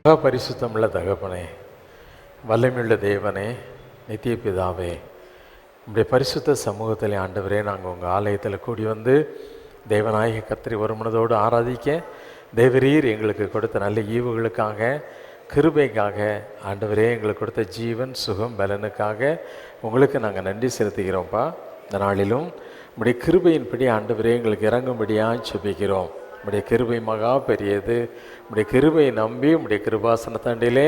பரிசுத்தமுள்ள தகப்பனே, வல்லமையுள்ள தேவனே, நித்திய பிதாவே, உங்களுடைய பரிசுத்த சமூகத்தில் ஆண்டவரே, நாங்கள் உங்கள் ஆலயத்தில் கூடி வந்து தேவநாயக கர்த்தரை ஒரு மனதோடு ஆராதிக்க தேவரீர் எங்களுக்கு கொடுத்த நல்ல ஈவுகளுக்காக, கிருபைக்காக, ஆண்டவரே எங்களுக்கு கொடுத்த ஜீவன் சுகம் பலனுக்காக உங்களுக்கு நாங்கள் நன்றி செலுத்துகிறோம்ப்பா. இந்த நாளிலும் உங்களுடைய கிருபையின்படி ஆண்டவரே எங்களுக்கு இறங்கும்படியாக செபிக்கிறோம். உங்களுடைய கிருபை மகா பெரியது. உங்களுடைய கிருபையை நம்பி உங்களுடைய கிருபாசன தண்டிலே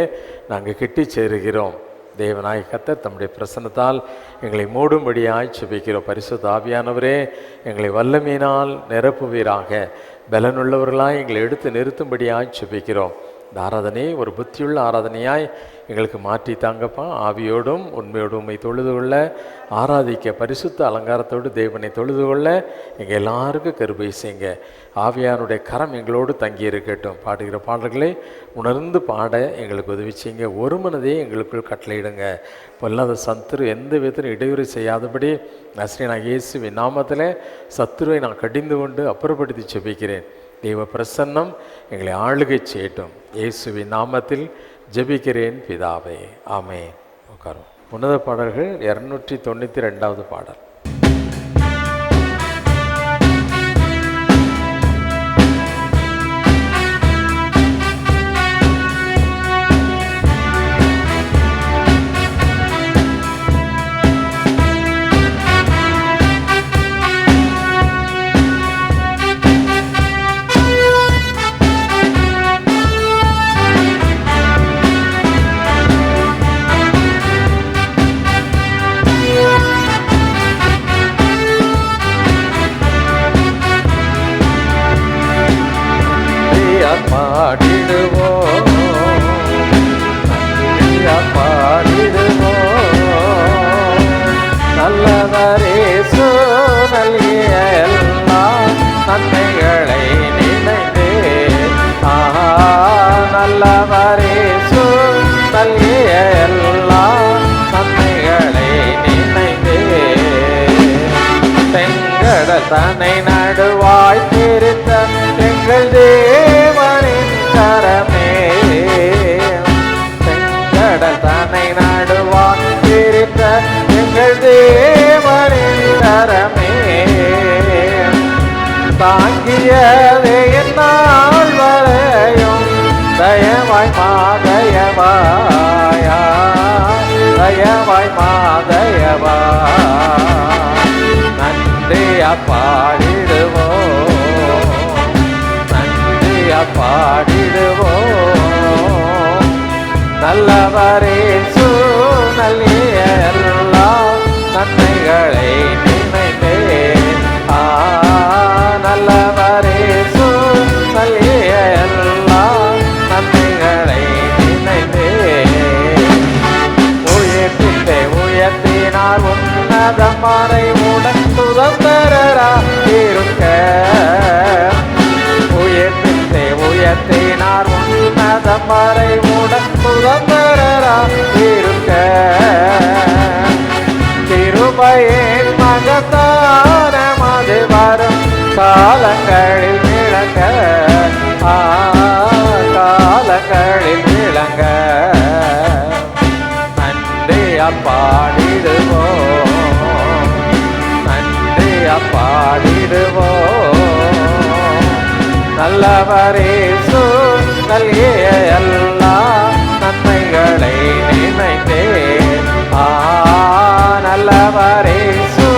நாங்கள் கிட்டி சேருகிறோம். தேவநாயக கர்த்தர் தம்முடைய பிரசன்னத்தால் எங்களை மூடும்படியாய் செபிக்கிறோம். பரிசுத்த ஆவியானவரே, எங்களை வல்லமையினால் நிரப்புவீராக. பலனுள்ளவர்களாய் எங்களை எடுத்து நிறுத்தும்படியாய் செபிக்கிறோம். இந்த ஆராதனை ஒரு புத்தியுள்ள ஆராதனையாய் எங்களுக்கு மாற்றி தாங்கப்பா. ஆவியோடும் உண்மையோடும் உண்மை தொழுது கொள்ள, ஆராதிக்க, பரிசுத்த அலங்காரத்தோடு தேவனை தொழுது கொள்ள எங்கள் எல்லாருக்கும் கிருபை செய்யுங்க. ஆவியானுடைய கரம் எங்களோடு தங்கி இருக்கட்டும். பாடுகிற பாடல்களை உணர்ந்து பாட எங்களுக்கு உதவி செய்யுங்க. ஒரு மனதே எங்களுக்குள் கட்டளையிடுங்க. பொல்லாத சத்துரு எந்த விதத்திலும் இடையூறு செய்யாதபடி நசரேயனாகிய இயேசுவின் நாமத்தில் சத்துருவை நான் கடிந்து கொண்டு அப்புறப்படுத்தி செபிக்கிறேன். தெய்வ பிரசன்னம் எங்களை ஆளுகை செய்யட்டும். இயேசுவின் நாமத்தில் ஜெபிக்கிறேன் பிதாவே, ஆமென். உட்காரும். உன்னத பாடல்கள் 292வது பாடல். நல்லவரேசு நல்கிய எல்லா நன்மைகளை நினைந்தே, நல்லவரேசு நல்கிய எல்லா நன்மைகளை நினைந்தே, செங்கடல் தன்னை நடுவாய் பிரித்த எங்கள் தேவனின் கரமே, செங்கடல் தன்னை நடுவாய் பிரித்த எங்கள் தேவனின் கரமே, தாங்கியதே என்னால் வரையும் தயவாய் மாதயவாயா, தயவாய் மாதயவா, நன்றியா பாடிடுவோம், நன்றியா பாடிடுவோம். நல்லவரேசு நல்கிய எல்லா நன்மைகளை நினைந்தே, நல்லவரேசு நல்கிய எல்லா நன்மைகளை நினைந்தே, உயர்த்திட்டே உயர்த்தினார் உன்னதமாரை உடன் சுதந்திரரா இருக்க, உயர்த்திட்டே உயர்த்தினார் உன்னதமாரை உடன் சுதந்திரரா இருக்க, கிருபையின் மகத்தான மது வரும் காலங்களில் விளங்க, காலங்களில் விளங்க, நன்றியா பாடிடுவோம், நன்றியா பாடிடுவோம். நல்லவரேசு நல்கிய எல்லா நன்மைகளை நினைந்தே, நல்லவரேசு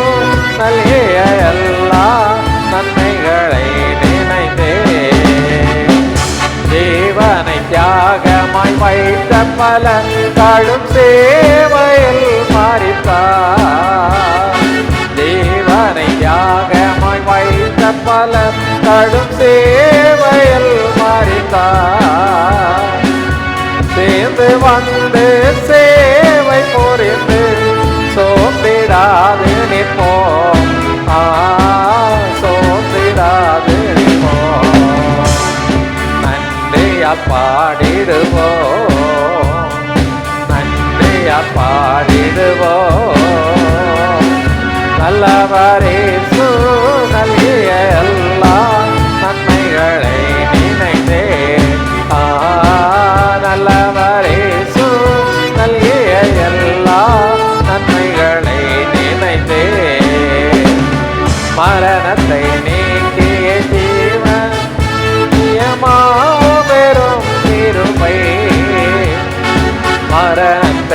நல்கிய எல்லா நன்மைகளை நினைந்தே, ஜீவனை தியாகமாய் வைத்த பல கடும் சேவையில் மரித்தார், ஜீவனை தியாகமாய் வைத்த பல கடும் சேவையில் மரித்தார், சேர்ந்து வந்து சேவை புரிந்து சோம்பிடாது நிற்போம், சோம்பிடாது நிற்போம். நன்றியா பாடிடுவோம், நன்றியா பாடிடுவோம். நல்லவரேசு நல்கிய எல்லா நன்மைகளை நினைந்தே,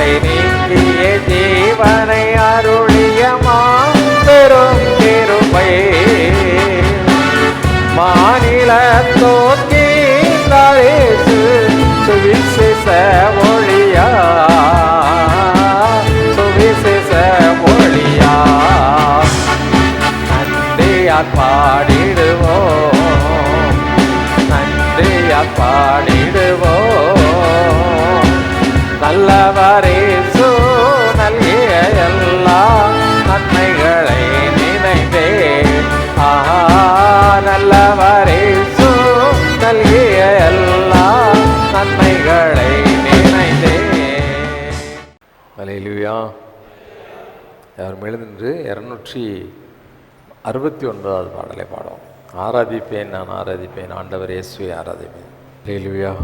மரணத்தை நீக்கிய ஜீவனை அருளிய மாபெரும் கிருபை மாநிலத்தோக்கீசு சுவிசேஷ ஒளியா சுவிசேஷ ஒளியா நன்றியால் பாடிடுவோம் நன்றியால் பாடிடுவோம் நல்லவரேசு நல்கிய எல்லா நன்மைகளை நினைந்தே நல்லவரேசு நல்கிய எல்லா நன்மைகளை நினைந்தே. அல்லேலூயா. யாரும் எழுந்து 269வது பாடலை பாடும். ஆராதிப்பேன் நான் ஆராதிப்பேன் ஆண்டவர் இயேசுவை ஆராதிப்பேன். அல்லேலூயா.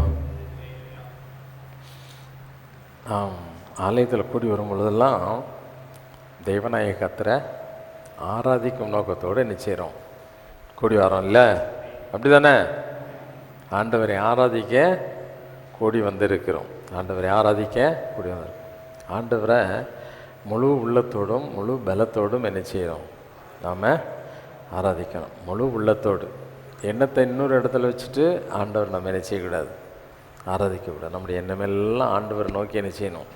ஆலயத்தில் கூடி வரும் பொழுதெல்லாம் தெய்வநாயக கர்த்தரை ஆராதிக்கும் நோக்கத்தோடு நிச்சயம் கூடி வரோம் இல்லை? அப்படி தானே? ஆண்டவரை ஆராதிக்க கூடி வந்திருக்கிறோம். ஆண்டவரை ஆராதிக்க கூடி வந்திருக்கோம். ஆண்டவரை முழு உள்ளத்தோடும் முழு பலத்தோடும் என்ன செய்யணும்? நாம் ஆராதிக்கணும். முழு உள்ளத்தோடு. எண்ணத்தை இன்னொரு இடத்துல வச்சுட்டு ஆண்டவர் நம்ம என்ன செய்யக்கூடாது? ஆராதிக்கக்கூடாது. நம்முடைய எண்ணமெல்லாம் ஆண்டவர் நோக்கி என்ன செய்யணும்?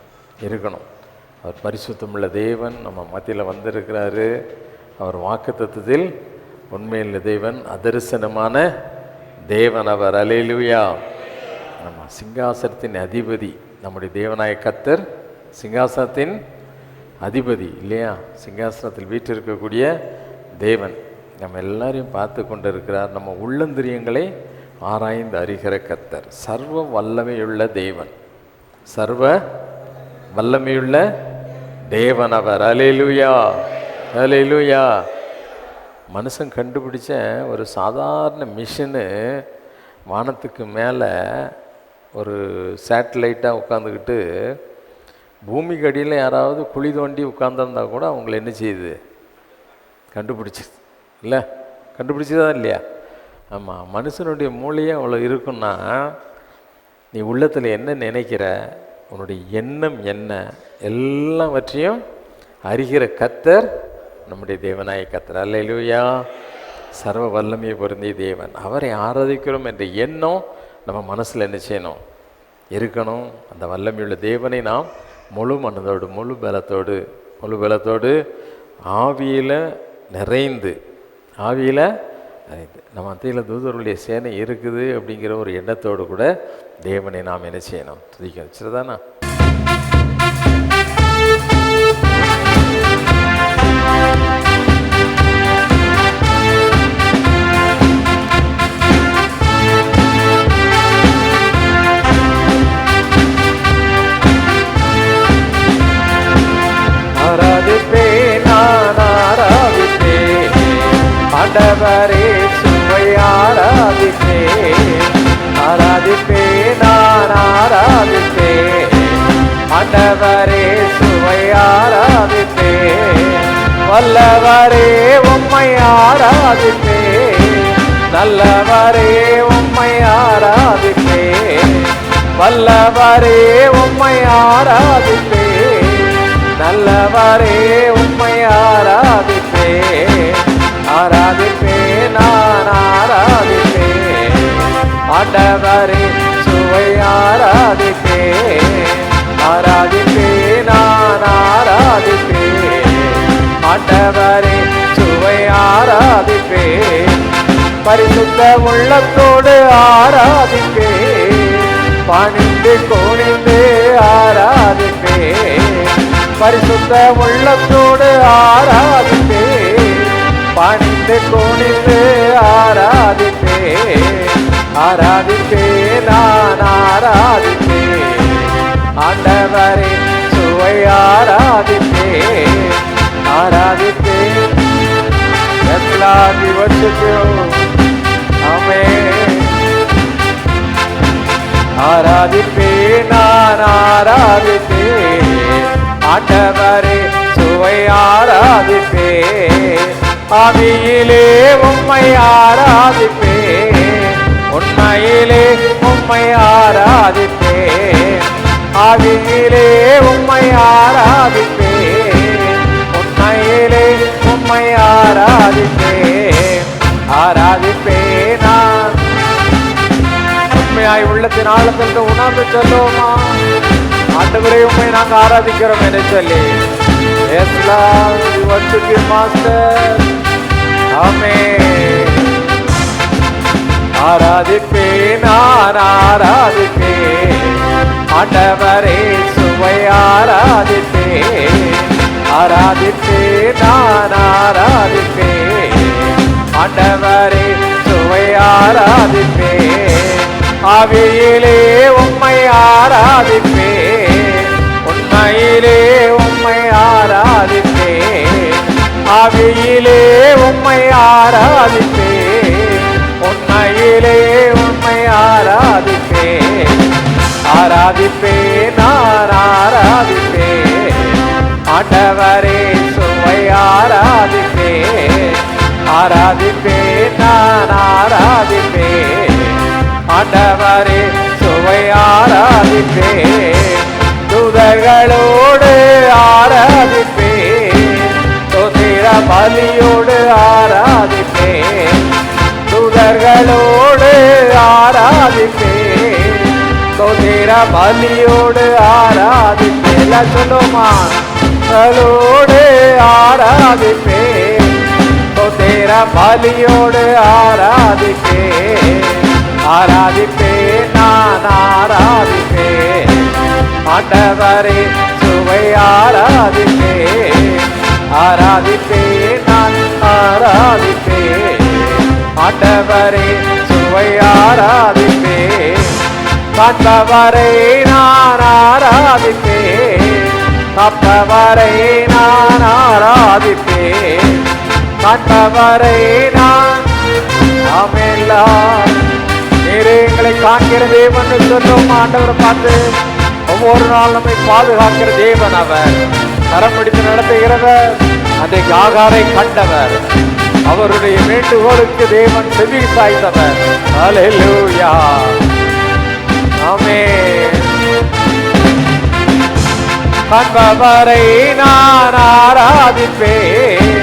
இருக்கணும். அவர் பரிசுத்தமுள்ள தேவன் நம்ம மத்தியில் வந்திருக்கிறாரு. அவர் வாக்குத்தத்தத்தில் உண்மையுள்ள தேவன், அதரிசனமான தேவன் அவர். அல்லேலூயா. நம்ம சிங்காசனத்தின் அதிபதி நம்முடைய தேவனாய கர்த்தர் சிங்காசனத்தின் அதிபதி இல்லையா? சிங்காசனத்தில் வீற்றிருக்கக்கூடிய தேவன் நம்ம எல்லாரையும் பார்த்து கொண்டு இருக்கிறார். நம்ம உள்ளந்திரியங்களை ஆராய்ந்து அறிகிற கர்த்தர், சர்வ வல்லமையுள்ள தேவன், சர்வ வல்லமையுள்ள தேவன் அவர். அல்லேலூயா. அல்லேலூயா. மனுஷன் கண்டுபிடிச்ச ஒரு சாதாரண மிஷினு வானத்துக்கு மேலே ஒரு சேட்டலைட்டாக உட்காந்துக்கிட்டு பூமிக்கு அடியில் யாராவது குழி தோண்டி உட்காந்துருந்தா கூட அவங்கள என்ன செய்யுது? கண்டுபிடிச்சிது இல்லை? கண்டுபிடிச்சதா இல்லையா? ஆமாம். மனுஷனுடைய மூளையே அவ்வளோ இருக்குன்னா நீ உள்ளத்தில் என்ன நினைக்கிற, உன்னுடைய எண்ணம் என்ன, எல்லாவற்றையும் அறிகிற கர்த்தர் நம்முடைய தேவனாய கர்த்தர். அல்லேலூயா. சர்வ வல்லமையை பொருந்திய தேவன். அவரை ஆராதிக்கிறோம் என்ற எண்ணம் நம்ம மனசில் என்ன செய்யணும்? இருக்கணும். அந்த வல்லமையுள்ள தேவனை நாம் முழு மனதோடு முழு பலத்தோடு ஆவியில் நிறைந்து நம்ம மத்தியில் தூதருடைய சேனை இருக்குது அப்படிங்கிற ஒரு எண்ணத்தோடு கூட தேவனை நாம் என்ன செய்யணும்? துதிக்க வச்சுருதானா? ஆராதிப்பேன் நான் ஆராதிப்பேன் ஆண்டவரே சுவை ஆராதிப்பேன். ஆராதிப்பேன் நான் ஆராதிப்பேன் ஆண்டவரே சுவை ஆராதிப்பேன். வல்லவரே உம்மை ஆராதிப்பேன், நல்லவரே உம்மை ஆராதிப்பேன். வல்லவரே உம்மை ஆராதிப்பேன், நல்லவரே உம்மை ஆராதிப்பேன். ஆராதிப்பேன் நான் ஆராதிப்பேன் ஆண்டவரே சுவை ஆராதிப்பேன். ஆராதிப்பேன் நான் ஆராதிப்பேன் ஆண்டவரே சுவை ஆராதிப்பேன். பரிசுத்த உள்ளத்தோடு ஆராதிப்பேன், பணிந்து குனிந்து ஆராதிப்பேன். பரிசுத்த உள்ளத்தோடு ஆராதிப்பேன், பணிந்து குனிந்து ஆராதிப்பேன். ஆராதிப்பேன் நான் ஆராதிப்பேன் ஆண்டவரே சுவை ஆராதிப்பேன். ஆராதிப்பேன். Yes, Lord, we worship you. Amen. ஆராதிப்பேன் நான் ஆராதிப்பேன் ஆண்டவரே சுவை ஆராதிப்பேன். ஆவியிலே உம்மை ஆராதிப்பேன், உண்மையிலே உம்மை ஆராதிப்பேன். ஆவியிலே உம்மை ஆராதிப்பேன், உண்மையிலே உம்மை ஆராதிப்பேன், ஆராதிப்பேன் நான். உண்மையாய் உள்ளத்தின் ஆழத்திற்கு உணர்ந்து சொல்லுவோமா, ஆண்டவரே உண்மை நாங்கள் ஆராதிக்கிறோம் என்று சொல்லி. Yes Lord, we worship you Master. Amen. ஆராதிப்பேன் நான் ஆராதிப்பேன், ஆண்டவரே சுவை ஆராதிப்பேன், ஆராதிப்பேன் நான் ஆராதிப்பேன், ஆண்டவரே சுவை ஆராதிப்பேன். ஆவியிலே உம்மை ஆராதிப்பேன், உண்மையிலே உம்மை ஆராதிப்பேன், ஆவியிலே உம்மை ஆராதிப்பேன், உண்மையிலே உம்மை ஆராதிப்பேன், ஆராதிப்பேன் நான் ஆராதிப்பேன், ஆண்டவரே சுவை ஆராதிப்பேன், ஆராதிப்பேன் நான் ஆராதிப்பேன், ஆண்டவரே சுவை ஆராதிப்பேன். தூதர்களோடு ஆராதிப்பேன், தோத்திர பலியோடு ஆராதிப்பேன், தூதர்களோடு ஆராதிப்பேன், தோத்திர பலியோடு ஆராதிப்பேன். சொல்லுமா, களோடு ஆராதிப்பேன், தோத்திர பலியோடு ஆராதிப்பேன், ஆராதிப்பேன் நான் ஆராதிப்பேன், ஆண்டவரே சுவை ஆராதிப்பேன், ஆராதிப்பேன் நான் ஆராதிப்பேன், ஆண்டவரே சுவை ஆராதிப்பேன். காண்பவரை நான் ஆராதிப்பேன், காப்பவரை நான் ஆராதிப்பேன், காண்பவரை நான் ஆமெல்லாம் நீரே எங்களை காண்கிற தேவன் சொல்லும். ஆண்டவரை பார்த்து ஒவ்வொரு நாள் நம்மை பாதுகாக்கிற தேவன் அவர், கரம் பிடித்து நடத்துகிறவர், அன்றைக்கு ஆகாரை கண்டவர், அவருடைய வேண்டுகோளுக்கு தேவன் செவி சாய்த்தவர். ஹல்லேலூயா, ஆமென். காண்பவரை நான் ஆராதிப்பேன்,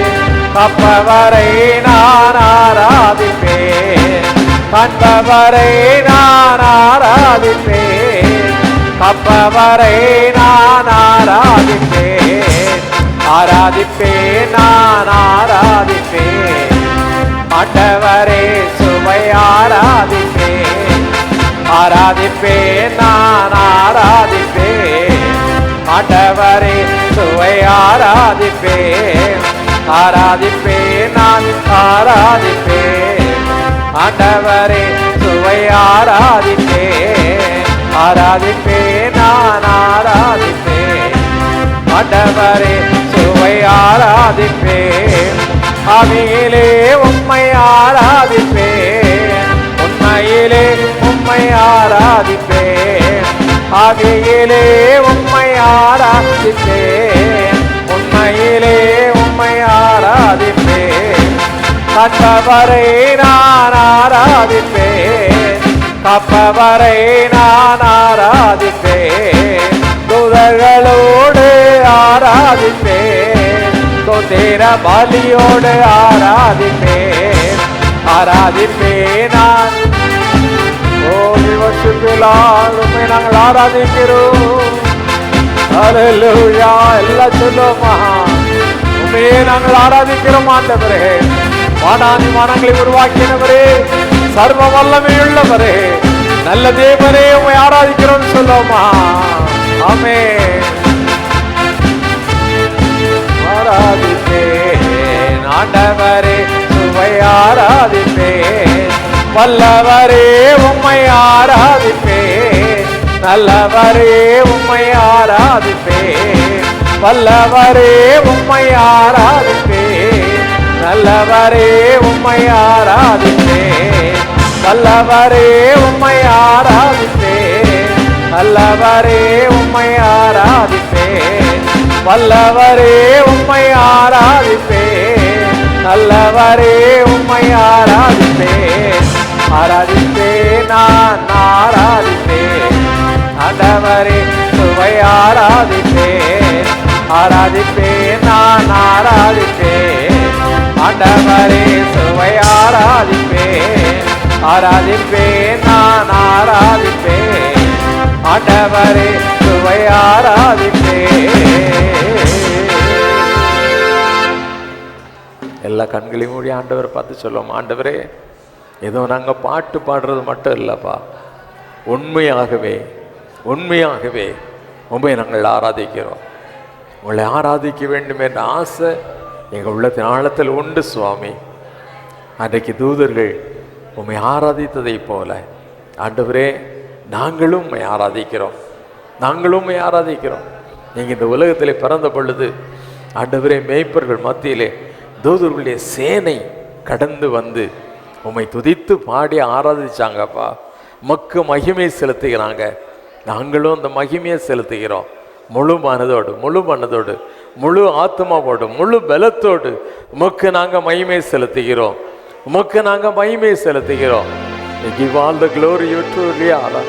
காப்பவரை நான் ஆராதிப்பேன், காண்பவரை நான் ஆராதிப்பேன், காப்பவரை நான் ஆராதிப்பேன், ஆராதிப்பேன் நான் ஆராதிப்பேன், ஆண்டவரே சுவை ஆராதிப்பேன், ஆராதிப்பேன் நான் ஆராதிப்பேன், ஆண்டவரே சுவை ஆராதிப்பேன், ஆராதிப்பேன் நான் ஆராதிப்பேன், ஆண்டவரே சுவை ஆராதிப்பேன், ஆராதிப்பேன் நான் ஆராதிப்பேன், ஆண்டவரே சுவை ஆராதிப்பேன். ஆவியிலே உம்மை ஆராதிப்பேன், உண்மையிலே உம்மை ஆராதிப்பேன், ஆவியிலே உம்மை ஆராதிப்பேன், உண்மையிலே உம்மை ஆராதிப்பேன். காண்பவரை நான் ஆராதிப்பேன், காப்பவரை நான் ஆராதிப்பேன், தூதர்களோடு ஆராதிப்பேன், தோத்திர பலியோடு ஆராதிப்பேன், ஆராதிப்பேன் நான். உண்மை நாங்கள் ஆராதிக்கிறோம். ஹல்லேலூயா, எல்லாம் சொல்லுவோமா, உண்மையே நாங்கள் ஆராதிக்கிறோம். ஆண்டவரே, வானாதி வானங்களை உருவாக்கினவரே, சர்வ வல்லமை உள்ளவரே, நல்ல தேவரே, உண்மை ஆராதிக்கிறோம் சொல்லுவோமா. ஆமென். ஆராதிப்பேன் ஆண்டவரே, சுவை ஆராதிப்பேன், வல்லவரே உம்மை ஆராதிப்பேன், நல்லவரே உம்மை ஆராதிப்பேன், வல்லவரே உம்மை ஆராதிப்பேன், நல்லவரே உம்மை ஆராதிப்பேன், வல்லவரே உம்மை ஆராதிப்பேன், நல்லவரே உம்மை ஆராதிப்பேன், வல்லவரே உம்மை ஆராதிப்பேன், நல்லவரே உம்மை ஆராதிப்பேன், ஆராதிப்பேன் நான் ஆராதிப்பேன், ஆண்டவரே சுவை ஆராதிப்பேன், ஆராதிப்பேன், நான் ஆராதிப்பேன். ஆண்டவரே சுவை ஆராதிப்பேன், ஆராதிப்பேன், நான் ஆராதிப்பேன். ஆண்டவரே சுவை ஆராதிப்பேன். எல்லா கண்களையும் மூடி ஆண்டவரை பார்த்து சொல்லுவோம், ஆண்டவரே ஏதோ நாங்கள் பாட்டு பாடுறது மட்டும் இல்லைப்பா, உண்மையாகவே உண்மையாகவே உண்மையை நாங்கள் ஆராதிக்கிறோம். உங்களை ஆராதிக்க வேண்டும் என்ற ஆசை எங்கள் உள்ளத்தின் ஆழத்தில் உண்டு சுவாமி. அன்றைக்கு தூதர்கள் உண்மை ஆராதித்ததை போல ஆண்டவரே நாங்களும் உண்மை ஆராதிக்கிறோம், நாங்களும் உண்மை ஆராதிக்கிறோம். நீங்கள் இந்த உலகத்தில் பிறந்த பொழுது ஆண்டவரே மேய்ப்பர்கள் மத்தியிலே தூதர்களுடைய சேனை கடந்து வந்து உம்மை துதித்து பாடி ஆராதிச்சாங்கப்பா. மக்கு மகிமை செலுத்துகிறாங்க, நாங்களும் அந்த மகிமையை செலுத்துகிறோம். முழு மனதோடு முழு ஆத்மாவோடு முழு பலத்தோடு உமக்கு நாங்கள் மகிமை செலுத்துகிறோம், உமக்கு நாங்கள் மகிமை செலுத்துகிறோம். Give all the glory you truly are.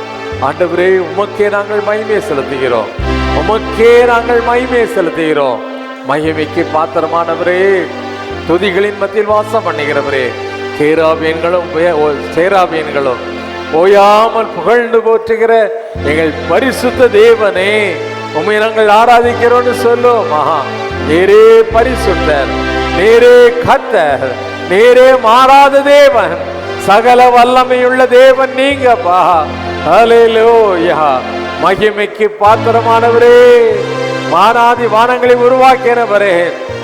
ஆண்டவரே உமக்கே நாங்கள் மகிமை செலுத்துகிறோம், உமக்கே நாங்கள் மகிமை செலுத்துகிறோம். மகிமைக்கு பாத்திரமானவரே, துதிகளின் மத்தியில் வாசம் பண்ணுகிறவரே, சேராபீன்களும் ஓயாமல் புகழ்ந்து போற்றுகிற எங்கள் பரிசுத்த தேவனே, உம்மை நாங்கள் ஆராதிக்கிறோம்னு சொல்லும். நீரே பரிசுத்தர், நீரே கர்த்தர், நீரே மாறாத தேவன், சகல வல்லமையுள்ள தேவன் நீங்கப்பா. ஹல்லேலூயா. மகிமைக்கு பாத்திரமானவரே, மானாதி வானங்களை உருவாக்கினவரே,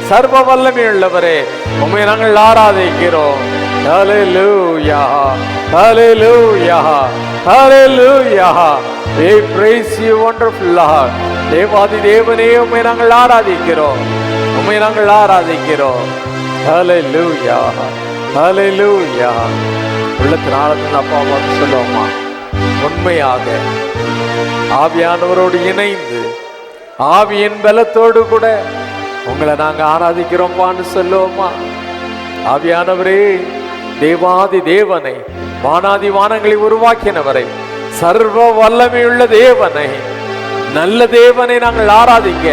சர்வ வல்லமையுள்ளவரே, உம்மை நாங்கள் ஆராதிக்கிறோம். ஹல்லேலூயா, ஹல்லேலூயா, ஹல்லேலூயா. We praise you wonderful Lord. தேவாதி தேவனே உம்மை நாங்கள் ஆராதிக்கிறோம், உம்மை நாங்கள் ஆராதிக்கிறோம். ஹல்லேலூயா, ஹல்லேலூயா. உள்ளத்தின் ஆழத்தின் அப்பா அம்மாவுக்கு சொல்லுவோமா, உண்மையாக ஆவியானவரோடு இணைந்து ஆவியின் பலத்தோடு கூட உங்களை நாங்கள் ஆராதிக்கிறோம்பான்னு சொல்லுவோமா. ஆவியானவரே, தேவாதி தேவனை, வானாதி வானங்களை உருவாக்கினவரை, சர்வ வல்லமையுள்ள தேவனை, நல்ல தேவனை நாங்கள் ஆராதிக்க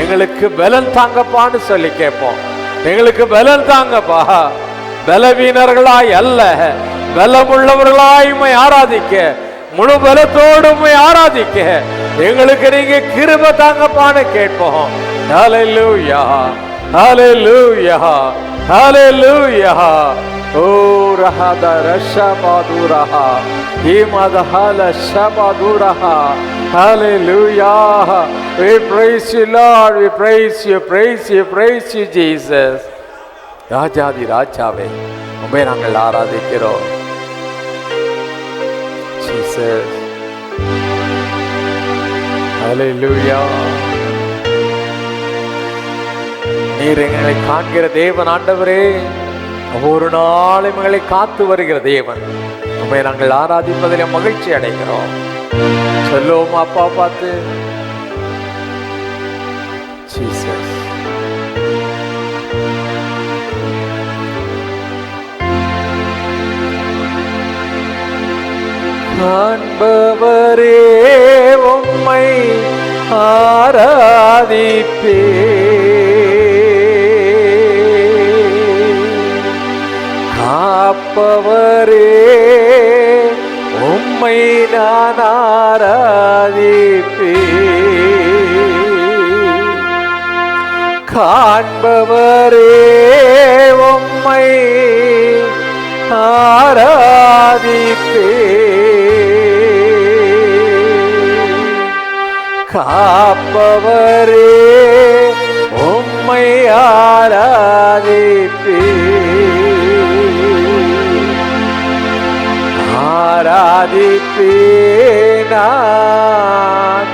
எங்களுக்கு பலன் தாங்கப்பான்னு சொல்லி கேட்போம். எங்களுக்கு பலன் தாங்கப்பா, பலவீனர்களாய் அல்ல பலமுள்ளவர்களாய் உம்மை ஆராதிக்க, முழு பலத்தோடு உம்மை ஆராதிக்க எங்களுக்கு நீங்க கிருபை தாங்கப்பான்னு கேட்போம். ஹல்லேலூயா, ஹல்லேலூயா, ஹல்லேலூயா. ஓ ரஹத ரஷபாதுரஹா ஹிமதஹல ஷபாதுரஹா. Hallelujah. We praise you Lord, we praise you, praise you, praise you Jesus. ராஜாதி ராஜாவே உம்மை நாங்கள் ஆராதிக்கிறோம். Jesus. Hallelujah. நீர் எங்களை காண்கிற தேவன் ஆண்டவரே, ஒவ்வொரு நாளும் எங்களை காத்து வருகிற தேவன், உம்மை நாங்கள் ஆராதிப்பதில் மகிழ்ச்சி அடைகிறோம். சொல்லுவோம் அப்பா பார்த்து, ஜீசஸ். காண்பவரே உம்மை ஆராதிப்பே, காப்பவரே உம்மை நான் ஆராதிப்பே, காண்பவரே உம்மை ஆராதிப்பே, காப்பவரே உம்மை ஆராதிப்பே, ஆராதிப்பே நான்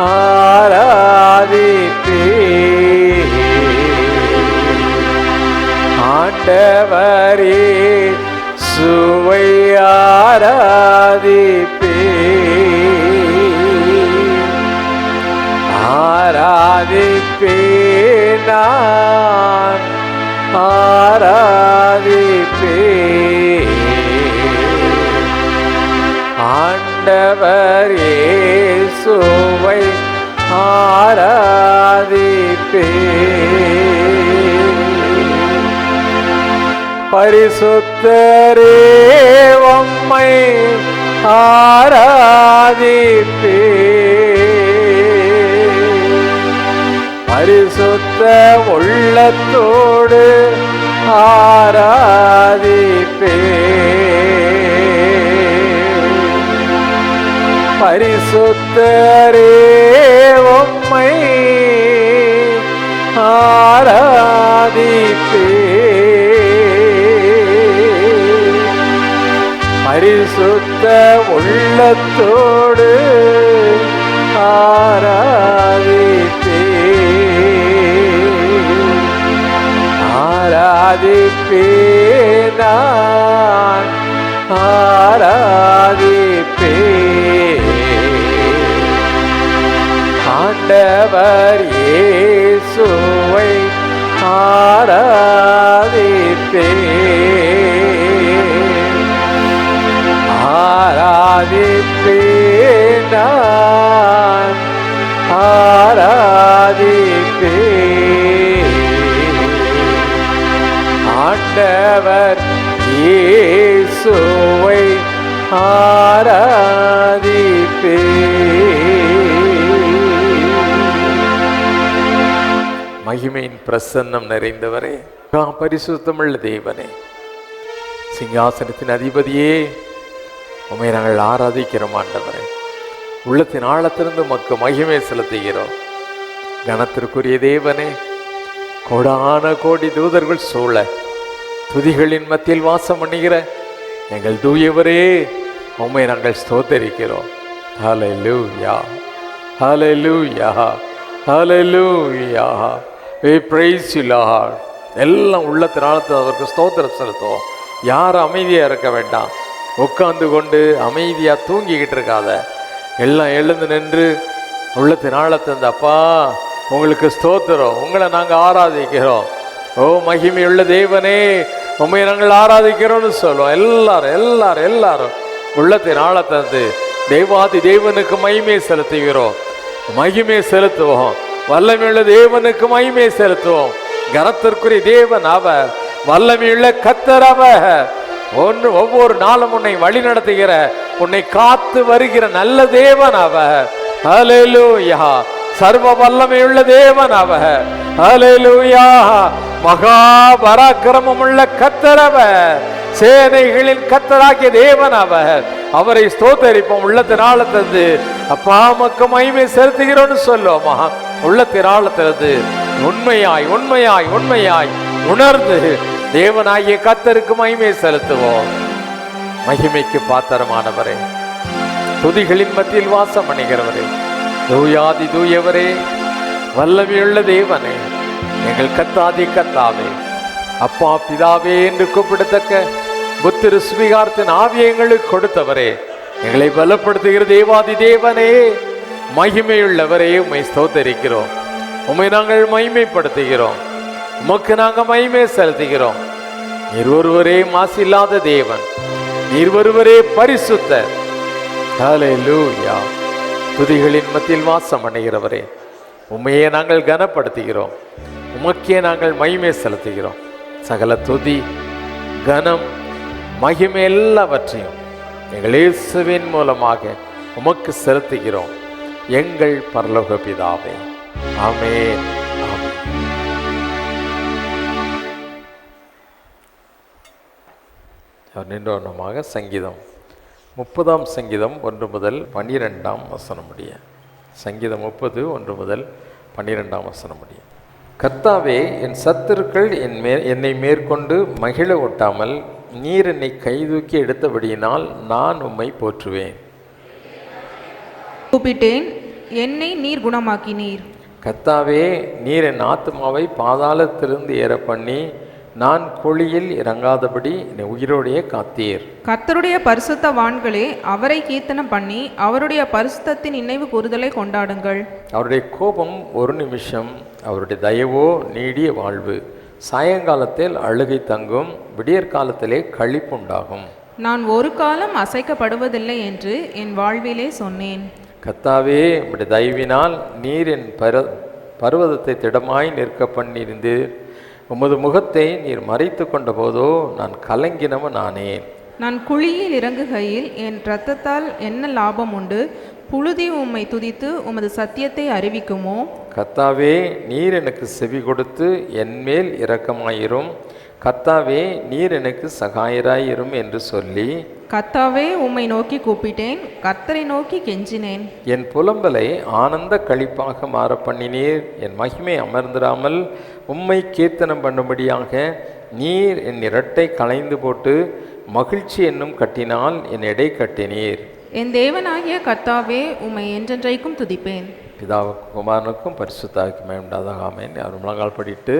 ஆராதிப்பே, ஆண்டவரே சுவை ஆராதிப்பே, ஆராதிப்பே நான் ஆராதிப்பே, ஆண்டவர் இயேசுவை ஆராதிப்பே. பரிசுத்தரே உம்மை ஆராதிப்பே. பரிசுத்த உள்ளத்தோடு ஆராதிப்பே. பரிசுத்தரே உம்மை ஆராதிப்பே. பரிசுத்த உள்ளத்தோடு ஆராதிப்பே. ஆராதிப்பே நான் ஆராதிப்பே. ஆண்டவர் இயேசுவை ஆராதிப்பே. ஆராதிப்பே நான் ஆராதிப்பே. ஆண்டவர் இயேசுவை ஆராதிப்பே. மகிமையின் பிரசன்னம் நிறைந்தவரே, பரிசுத்தமுள்ள தேவனே, சிங்காசனத்தின் அதிபதியே, உம்மை நாங்கள் ஆராதிக்கிறோம். ஆண்டவரே, உள்ளத்தின் ஆழத்திலிருந்து உமக்கு மகிமை செலுத்துகிறோம். கனத்திற்குரிய தேவனே, கோடான கோடி தூதர்கள் சூழ துதிகளின் மத்தியில் வாசம் பண்ணுகிற எங்கள் தூயவரே, உம்மை நாங்கள் ஸ்தோத்தரிக்கிறோம். ஹல்லேலூயா, ஹல்லேலூயா, ஹல்லேலூயா. We praise you, Lord. எல்லாம் உள்ளத்தின் ஆழத்தில் அவருக்கு ஸ்தோத்திரம் செலுத்துவோம். யாரும் அமைதியாக இருக்க வேண்டாம். உட்கார்ந்து கொண்டு அமைதியாக தூங்கிக்கிட்டு இருக்காத. எல்லாம் எழுந்து நின்று உள்ளத்தின் ஆழத்தின் அப்பா உங்களுக்கு ஸ்தோத்திரம், உங்களை நாங்கள் ஆராதிக்கிறோம். ஓ மகிமையுள்ள தேவனே, உண்மை நாங்கள் ஆராதிக்கிறோம்னு சொல்லுவோம். எல்லாரும் எல்லாரும் எல்லாரும் உள்ளத்தின் ஆழத்திலிருந்து தெய்வாதி தேவனுக்கு மகிமை செலுத்துகிறோம். மகிமை செலுத்துவோம். வல்லமையுள்ள தேவனுக்கு மகிமை செலுத்துவோம். கனத்திற்குரிய தேவன் அவர், வல்லமையுள்ள கர்த்தர் அவர். ஒவ்வொரு நாளும் உன்னை வழி நடத்துகிற, உன்னை காத்து வருகிற நல்ல தேவன் அவர். ஹல்லேலூயா. சர்வ வல்லமையுள்ள தேவன் அவர். ஹல்லேலூயா. மகா பராக்கிரமம் உள்ள கர்த்தர் அவர். சேனைகளின் கர்த்தராகிய தேவன் அவர். அவரை ஸ்தோத்தரிப்போம். உள்ளத்தின் ஆழத்திலிருந்து அப்பா மக்கு மகிமை செலுத்துகிறோன்னு சொல்லுவோமா. உள்ளத்தின் ஆழத்திலிருந்து உண்மையாய் உண்மையாய் உண்மையாய் உணர்ந்து தேவனாகிய கர்த்தருக்கு மகிமை செலுத்துவோம். மகிமைக்கு பாத்திரமானவரே, துதிகளின் மத்தியில் வாசம் பண்ணுகிறவரே, தூயாதி தூயவரே, வல்லமையுள்ள தேவனே, எங்கள் கர்த்தாதி கர்த்தாவே, அப்பா பிதாவே என்று கூப்பிடத்தக்க புத்திர சுவிகாரத்தின் ஆவியை எங்களுக்கு கொடுத்தவரே, எங்களை பலப்படுத்துகிற தேவாதி தேவனே, மகிமையுள்ளவரே, உம்மை ஸ்தோத்தரிக்கிறோம். உம்மை நாங்கள் மகிமைப்படுத்துகிறோம். உமக்கு நாங்கள் மகிமை செலுத்துகிறோம். நீர் ஒருவரே மாசில்லாத தேவன், நீர் ஒருவரே பரிசுத்தர். ஹல்லேலூயா. துதிகளின் மத்தியில் வாசம் பண்ணுகிறவரே, உம்மையே நாங்கள் கனப்படுத்துகிறோம். உமக்கே நாங்கள் மகிமை செலுத்துகிறோம். சகல துதி கனம் மகிமை எல்லாவற்றையும் எங்கள் இயேசுவின் மூலமாக உமக்கு செலுத்துகிறோம். எங்கள் பரலோக பிதாவே, ஆமென். நின்றோனமாக சங்கீதம் 30 சங்கீதம் 1 முதல் 12 வசனம் முடிய. சங்கீதம் 30 1 முதல் 12 வசனம் முடிய. கர்த்தாவே, என் சத்துருக்கள் என்னை மேற்கொண்டு மகிழ ஒட்டாமல் நீர் என்னை கைதூக்கி எடுத்தபடியினால் நான் உம்மை போற்றுவேன். கூப்பிட்டேன், என்னை நீர் குணமாக்கினீர். கர்த்தாவே, நீர் என் ஆத்துமாவை பாதாளத்திலிருந்து ஏற பண்ணி நான் குழியில் இறங்காதபடி என்னை உயிரோடைய காத்தீர். கர்த்தருடைய பரிசுத்தவான்களே, அவரை கீர்த்தனம் பண்ணி அவருடைய பரிசுத்தத்தின் நினைவு கூறுதலை கொண்டாடுங்கள். அவருடைய கோபம் ஒரு நிமிஷம், அவருடைய தயவோ நீடிய வாழ்வு. சாயங்காலத்தில் அழுகை தங்கும், விடியற்காலத்திலே களிப்புண்டாகும். நான் ஒரு காலம் அசைக்கப்படுவதில்லை என்று என் வாழ்விலே சொன்னேன். கர்த்தாவே உம்முடைய தயவினால் நீர் என் பர்வதத்தை திடமாய் நிற்க பண்ணியிருந்தீர். உமது முகத்தை நீர் மறைத்து கொண்ட போதோ நான் கலங்கினவன் ஆனேன். நான் குழியில் இறங்குகையில் என் இரத்தத்தால் என்ன லாபம் உண்டு? புழுதி உம்மை துதித்து உமது சத்தியத்தை அறிவிக்குமோ? கர்த்தாவே நீர் எனக்கு செவி கொடுத்து என்மேல் இரக்கமாயிரும். கர்த்தாவே நீர் எனக்கு சகாயராயிரும் என்று சொல்லி, கர்த்தாவே உம்மை நோக்கி கூப்பிட்டேன், கர்த்தரை நோக்கி கெஞ்சினேன். என் புலம்பலை ஆனந்த களிப்பாக மாற பண்ணினீர். என் மகிமை அமர்ந்திராமல் உம்மை கீர்த்தனம் பண்ணும்படியாக நீர் என் இரட்டை களைந்து போட்டு மகிழ்ச்சி என்னும் கட்டினால் என் எடை கட்டினீர். என் தேவனாகிய கர்த்தாவே உம்மை என்றென்றைக்கும் துதிப்பேன். பிதாவுக்கும் குமாரனுக்கும் பரிசுத்தாவிக்கும் உண்டாதாக ஆமென். யாரும் முழங்கால் படிட்டு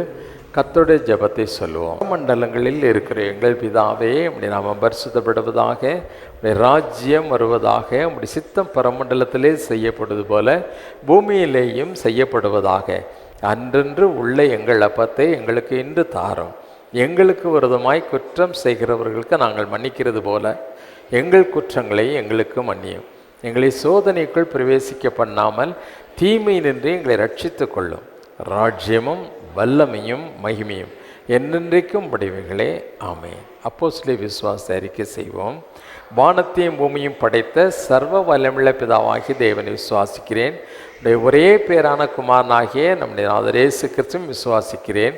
கர்த்தருடைய ஜெபத்தை சொல்லுவோம். மண்டலங்களில் இருக்கிற எங்கள் பிதாவே, உம்முடைய நாமம் பரிசுத்தப்படுவதாக, உம்முடைய ராஜ்யம் வருவதாக, உம்முடைய சித்தம் பரமண்டலத்திலே செய்யப்படுவது போல பூமியிலேயும் செய்யப்படுவதாக. அன்றன்று உள்ள எங்கள் அப்பத்தை எங்களுக்கு இன்று தாரும். எங்களுக்கு விரோதமாய் குற்றம் செய்கிறவர்களுக்கு நாங்கள் மன்னிக்கிறது போல எங்கள் குற்றங்களை எங்களுக்கு மன்னியும். எங்களை சோதனைக்குள் பிரவேசிக்க பண்ணாமல் தீமை நின்று எங்களை ரட்சித்து கொள்ளும். ராஜ்யமும் வல்லமையும் மகிமையும் என்றென்றைக்கும் உடையவைகளே, ஆமென். அப்போஸ்தலர் விசுவாச அறிக்கை செய்வோம். வானத்தையும் பூமியும் படைத்த சர்வ வல்லமுள்ள பிதாவாகிய தேவனை விசுவாசிக்கிறேன். உடைய ஒரே பேரான குமாரனாகிய நம்முடைய நாதர் இயேசு கிறிஸ்துவையும் விசுவாசிக்கிறேன்.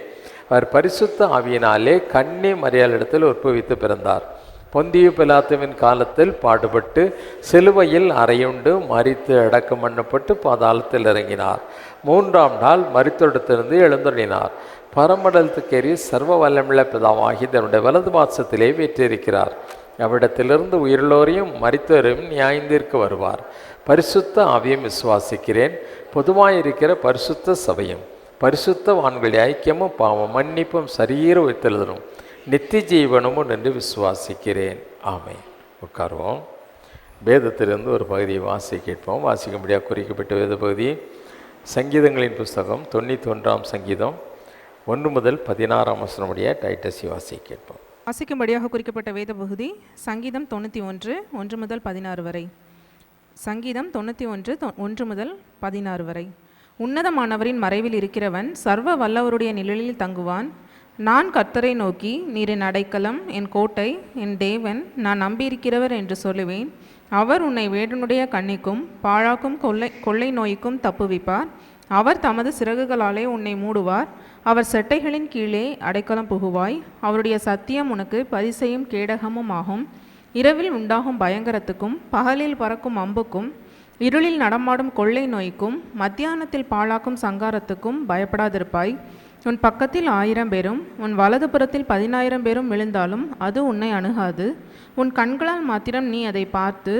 அவர் பரிசுத்த ஆவியினாலே கன்னி மரியாளிடத்தில் உற்பவித்து பிறந்தார். பொந்திய பிலாத்துவின் காலத்தில் பாடுபட்டு சிலுவையில் அறையுண்டு மரித்து அடக்கம் பண்ணப்பட்டு பாதாளத்தில் இறங்கினார். 3ஆம் நாள் மரித்தொடத்திலிருந்து எழுந்தொழினார். பரமண்டலத்துக்கேறி சர்வ வல்லமுள்ள பிதாவாகி தன்னுடைய வலது பாசத்திலே வீற்றிருக்கிறார். அவ்விடத்திலிருந்து உயிரோரையும் மரித்தோரையும் நியாயந்தீர்க்க வருவார். பரிசுத்த ஆவியும் விசுவாசிக்கிறேன். பொதுவாயிருக்கிற பரிசுத்த சபையும் பரிசுத்தவான்களுடைய ஐக்கியமும் பாவம் மன்னிப்பும் சரீர உயிர்த்தெழுதலும் நித்திய ஜீவனமும் என்று விசுவாசிக்கிறேன். ஆமென். உட்காருவோம். வேதத்திலிருந்து ஒரு பகுதியை வாசிக்க கேட்போம். வாசிக்கும்படியாக குறிக்கப்பட்ட வேத பகுதி சங்கீதங்களின் புஸ்தகம் 91ஆம் சங்கீதம் 1 முதல் 16ஆம் வசனம் உடைய டைட்டஸை வாசிக்க கேட்போம். வாசிக்கும்படியாக குறிக்கப்பட்ட வேத பகுதி சங்கீதம் 91 1 முதல் 16 வரை. சங்கீதம் 91 1 முதல் 16 வரை. உன்னதமானவரின் மறைவில் இருக்கிறவன் சர்வ வல்லவருடைய நிழலில் தங்குவான். நான் கர்த்தரை நோக்கி, நீர் என் அடைக்கலம், என் கோட்டை, என் தேவன், நான் நம்பியிருக்கிறவர் என்று சொல்லுவேன். அவர் உன்னை வேடனுடைய கண்ணிக்கும் பாழாக்கும் கொள்ளை நோய்க்கும் தப்புவிப்பார். அவர் தமது சிறகுகளாலே உன்னை மூடுவார். அவர் செட்டைகளின் கீழே அடைக்கலம் புகுவாய். அவருடைய சத்தியம் உனக்கு பரிசையும் கேடகமும் ஆகும். இரவில் உண்டாகும் பயங்கரத்துக்கும் பகலில் பறக்கும் அம்புக்கும் இருளில் நடமாடும் கொள்ளை நோய்க்கும் மத்தியானத்தில் பாழாக்கும் சங்காரத்துக்கும் பயப்படாதிருப்பாய். உன் பக்கத்தில் 1000 பேரும் உன் வலது புறத்தில் 10000 பேரும் விழுந்தாலும் அது உன்னை அணுகாது. உன் கண்களால் மாத்திரம் நீ அதை பார்த்து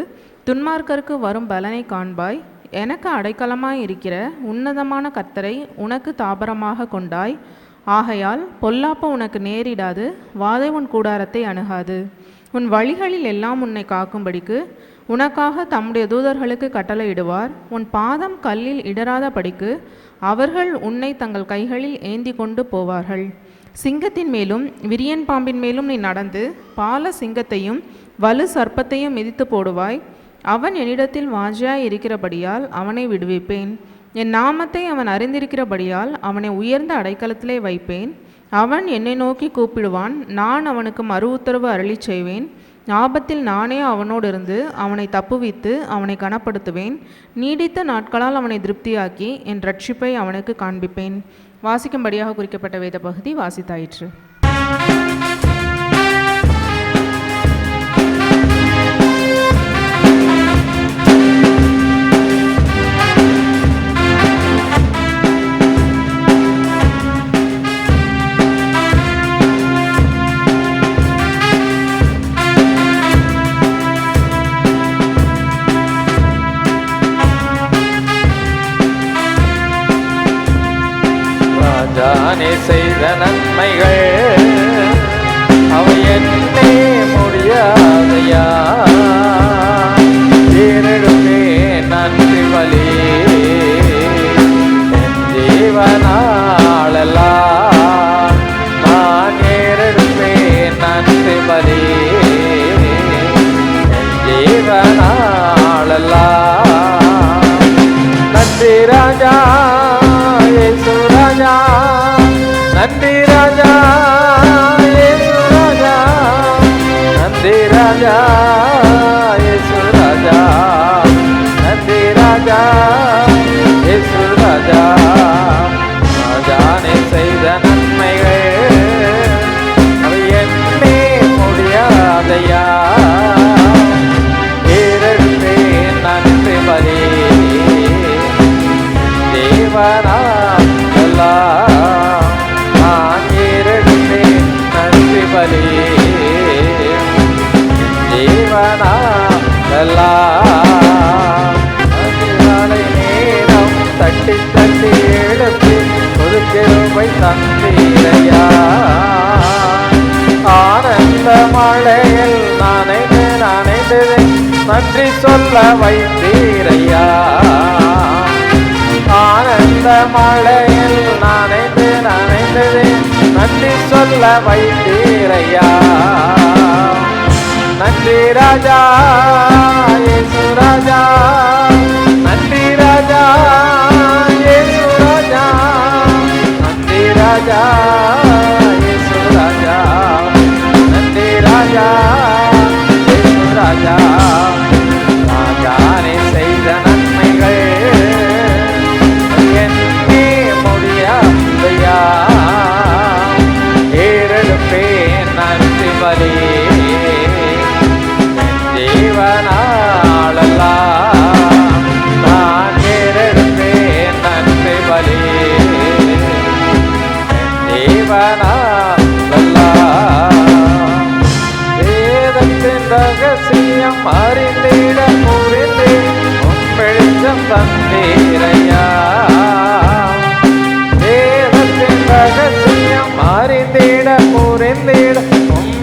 துன்மார்க்கருக்கு வரும் பலனை காண்பாய். எனக்கு அடைக்கலமாய் இருக்கிற உன்னதமான கர்த்தரை உனக்கு தாபரமாக கொண்டாய். ஆகையால் பொல்லாப்பு உனக்கு நேரிடாது, வாதை உன் கூடாரத்தை அணுகாது. உன் வழிகளில் எல்லாம் உன்னை காக்கும்படிக்கு உனக்காக தம்முடைய தூதர்களுக்கு கட்டளையிடுவார். உன் பாதம் கல்லில் இடராத படிக்கு அவர்கள் உன்னை தங்கள் கைகளில் ஏந்தி கொண்டு போவார்கள். சிங்கத்தின் மேலும் விரியன் பாம்பின் மேலும் நீ நடந்து பால சிங்கத்தையும் வலு சர்ப்பத்தையும் மிதித்து போடுவாய். அவன் என்னிடத்தில் வாஞ்சியாய் இருக்கிறபடியால் அவனை விடுவிப்பேன். என் நாமத்தை அவன் அறிந்திருக்கிறபடியால் அவனை உயர்ந்த அடைக்கலத்திலே வைப்பேன். அவன் என்னை நோக்கி கூப்பிடுவான், நான் அவனுக்கு மறு உத்தரவு அருளி செய்வேன். ஆபத்தில் நானே அவனோடு இருந்து அவனை தப்புவித்து அவனை கனப்படுத்துவேன். நீடித்த நாட்களால் அவனை திருப்தியாக்கி என் ரட்சிப்பை அவனுக்கு காண்பிப்பேன். வாசிக்கும்படியாக குறிக்கப்பட்ட வேத பகுதி வாசித்தாயிற்று. ராஜானே செய்த நன்மைகள் அவை என்னே முடியாதையா. ஏறெடுப்பே நன்றி பலி என் ஜீவனாளெல்லாம். நான் ஏறெடுப்பே நன்றி பலி என் ஜீவனாளெல்லாம். ராஜா, நன்றி ராஜா, இயேசு ராஜா, நன்றி ராஜா, இயேசு ராஜா, நன்றி ராஜா, இயேசு ராஜா. ராஜானே செய்த நன்மைகள் அவை எண்ணே முடியாதையா. ஏறெடுப்பேன் நன்றி பலி தேவனா எல்லாம். நான் ஏறெடுப்பேன் நன்றி பலி தேவனா எல்லாம். அதிகாலை நேரம் தட்டி தட்டி எழுப்பி ஒரு கிருபை தந்தீரையா. ஆனந்த மழையில் நனைந்து நனைந்தது நன்றி சொல்ல வைத்தீரையா. ஆனந்த மழையில் நனைந்து நனைந்தது நன்றி சொல்ல வைத்தீரையா. நன்றி ராஜா, இயேசு ராஜா, நன்றி ராஜா, இயேசு ராஜா, நன்றி ராஜா, இயேசு ராஜா, நன்றி ராஜா, இயேசு ராஜா. ராஜானே செய்த நன்மைகள் எண்ணே முடியாதையா. ஏறெடுப்பேன் நன்றி பலி தேவனாளெல்லாம். நான் ஏறெடுப்பேன் நன்றி பலி தேவனாளெல்லாம். வேதத்தின் ரகசியம் அறிந்திட புரிந்து வெளிச்சம் தந்தீரையா. வேதத்தின் ரகசியம் அறிந்திட புரிந்திட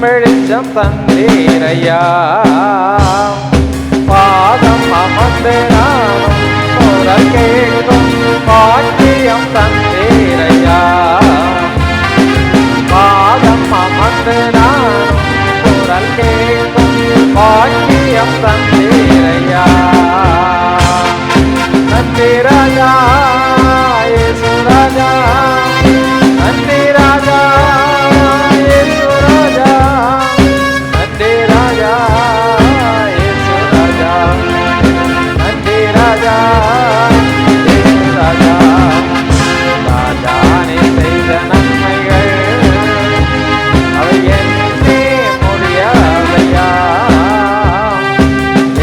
வெளிச்சம் தந்தீரையா. பாதம் அமர்ந்து நானும் குரல் கேட்கும் பாக்கியம் தந்தீரையா. பாதம் அமர்ந்து நானும் குரல் கேட்கும் பாக்கியம் தந்தீரையா. நன்றி ராஜா, இயேசு ராஜா, நன்றி ராஜா, இயேசு ராஜா, நன்றி ராஜா, இயேசு ராஜா, நன்றி ராஜா, இயேசு ராஜா. ராஜானே செய்த நன்மைகள் அவை எண்ணே முடியாதையா.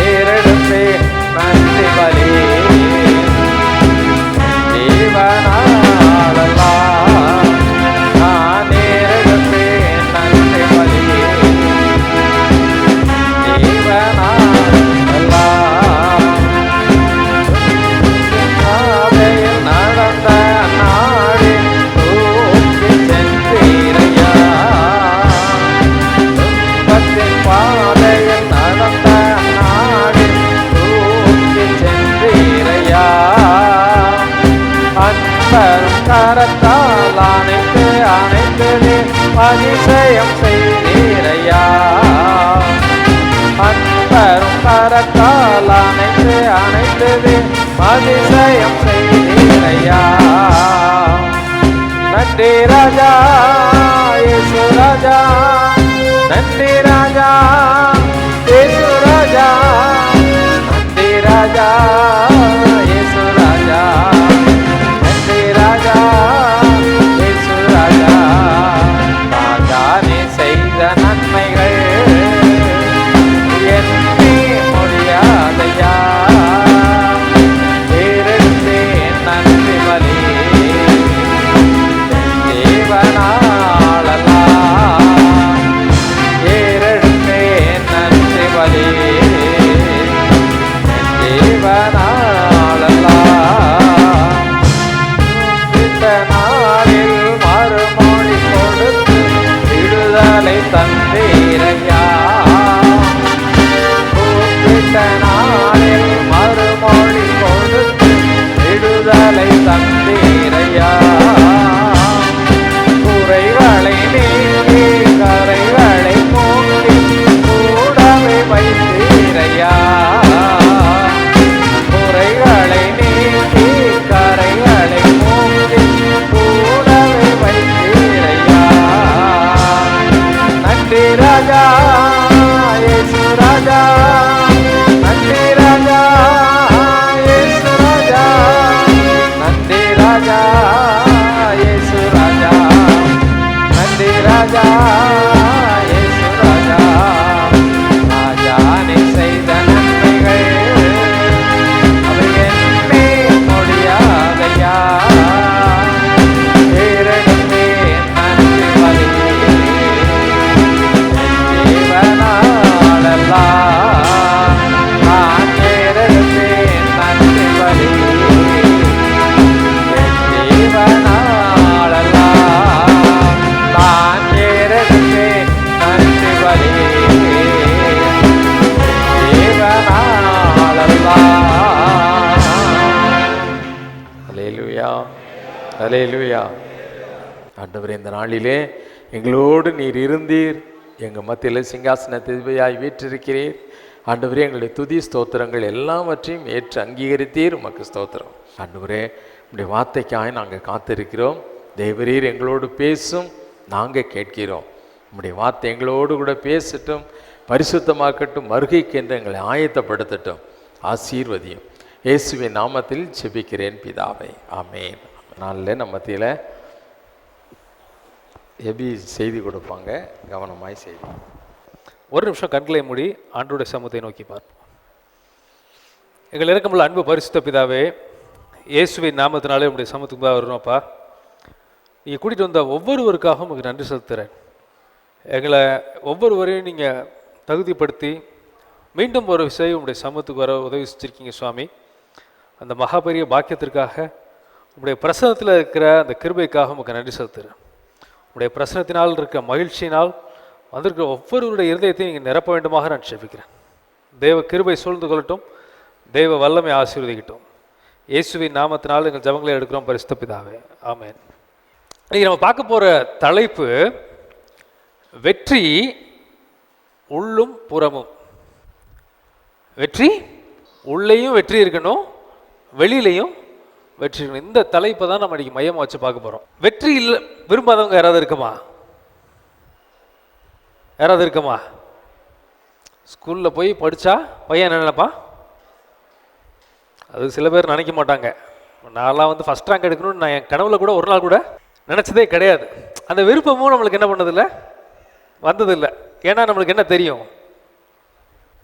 ஏறெடுப்பே நன்றி பலி தேவனாளெல்லாம். நான் ஏறெடுப்பேன் நன்றி பலி தேவனாளெல்லாம். பாதையில் நடந்த நாளில் தூக்கி சென்றீரையா. துன்பத்தின் பாதையில் நடந்த நாளில் தூக்கி சென்றீரையா. அன்பரும் கரத்தால் அணைத்து அணைத்தது அதிசயம் செய்தீரையா. அன்பரும் கரத்தால் அணைத்து அணைத்தது அதிசயம் செய்தீரையா. நன்றி ராஜா, இயேசு ராஜா, நன்றி ராஜா, இயேசு ராஜா, நன்றி ராஜா, இயேசு ராஜா, நன்றி ராஜா, இயேசு ராஜா. ராஜானே செய்த நன்மைகள் எண்ணே முடியாதையா. ஏறெடுப்பேன் நன்றி பலி தேவனாளெல்லாம். ஏறெடுப்பேன் நன்றி பலி தேவனாளெல்லாம். இந்த நாளில் மறுமொழி கொடுத்து விடுதலை தந்தீரையா. கூப்பிட்ட நாளில் மறுமொழி கொடுத்து விடுதலை தந்தீரையா. குறைகளை நீக்கி கரைகளை போக்கி கூடவே வைத்தீரையா. குறைகளை அல்லேலூயா. ஆண்டவரே, இந்த நாளிலே எங்களோடு நீர் இருந்தீர், எங்கள் மத்தியில் சிங்காசனத்தியாய் வீற்றிருக்கிறீர். ஆண்டவரே, எங்களுடைய துதி ஸ்தோத்திரங்கள் எல்லாவற்றையும் ஏற்று அங்கீகரித்தீர். உமக்கு ஸ்தோத்திரம். ஆண்டவரே, உடைய வார்த்தைக்காய் நாங்கள் காத்திருக்கிறோம். தேவரீர் எங்களோடு பேசும், நாங்கள் கேட்கிறோம். உம்முடைய வார்த்தை எங்களோடு கூட பேசட்டும், பரிசுத்தமாக்கட்டும், வருகைக்கு என்று எங்களை ஆயத்தப்படுத்தட்டும். ஆசீர்வதியும். இயேசுவின் நாமத்தில் ஜெபிக்கிறேன் பிதாவே, ஆமேன். நாளில் நம்ம மத்தியில் எபி செய்தி கொடுப்பாங்க, கவனமாய் செய்தி. ஒரு நிமிஷம் கண்களை மூடி ஆண்டவருடைய சமூகத்தை நோக்கி பார்ப்போம். எங்கள் இறக்கமுள்ள அன்பு பரிசுத்த பிதாவே, இயேசுவின் நாமத்தினாலே உங்களுடைய சமூகத்துக்கு தான் வரணும்ப்பா. நீங்கள் கூட்டிகிட்டு வந்த ஒவ்வொருவருக்காகவும் உங்களுக்கு நன்றி செலுத்துகிறேன். எங்களை ஒவ்வொருவரையும் நீங்கள் தகுதிப்படுத்தி மீண்டும் ஒரு விஷயம் உங்களுடைய சமூகத்துக்கு வர உதவி செஞ்சுருக்கீங்க சுவாமி. அந்த மகாபெரிய பாக்கியத்திற்காக, உங்களுடைய பிரசனத்தில் இருக்கிற அந்த கிருபைக்காக உங்களுக்கு நன்றி செலுத்துகிறேன். உங்களுடைய பிரசனத்தினால் இருக்கிற மகிழ்ச்சியினால் வந்திருக்கிற ஒவ்வொருவருடைய இருதயத்தையும் நீங்கள் நிரப்ப வேண்டுமாக நான் ஜெபிக்கிறேன். தேவ கிருபை சூழ்ந்து கொள்ளட்டும், தேவ வல்லமை ஆசீர்வதிக்கட்டும். இயேசுவின் நாமத்தினால் எங்கள் ஜெபங்களை எடுக்கிறோம் பரிசுத்த பிதாவே, ஆமென். இன்னைக்கு நம்ம பார்க்க போகிற தலைப்பு வெற்றி உள்ளும் புறமும். வெற்றி உள்ளேயும் வெற்றி இருக்கணும், வெளியிலையும் வெற்றி இருக்கணும். இந்த தலைப்பை தான் நம்ம இன்னைக்கு மையமாக வச்சு பார்க்க போகிறோம். வெற்றி இல்லை விரும்பாதவங்க யாராவது இருக்குமா? யாராவது இருக்குமா? ஸ்கூலில் போய் படித்தா பையன் என்ன நினைப்பான்? அது சில பேர் நினைக்க மாட்டாங்க. நான்லாம் வந்து ஃபஸ்ட் ரேங்க் எடுக்கணும்னு நான் என் கனவுல கூட ஒரு நாள் கூட நினச்சதே கிடையாது. அந்த விருப்பமும் நம்மளுக்கு என்ன பண்ணதில்லை, வந்ததில்லை. ஏன்னா நம்மளுக்கு என்ன தெரியும்,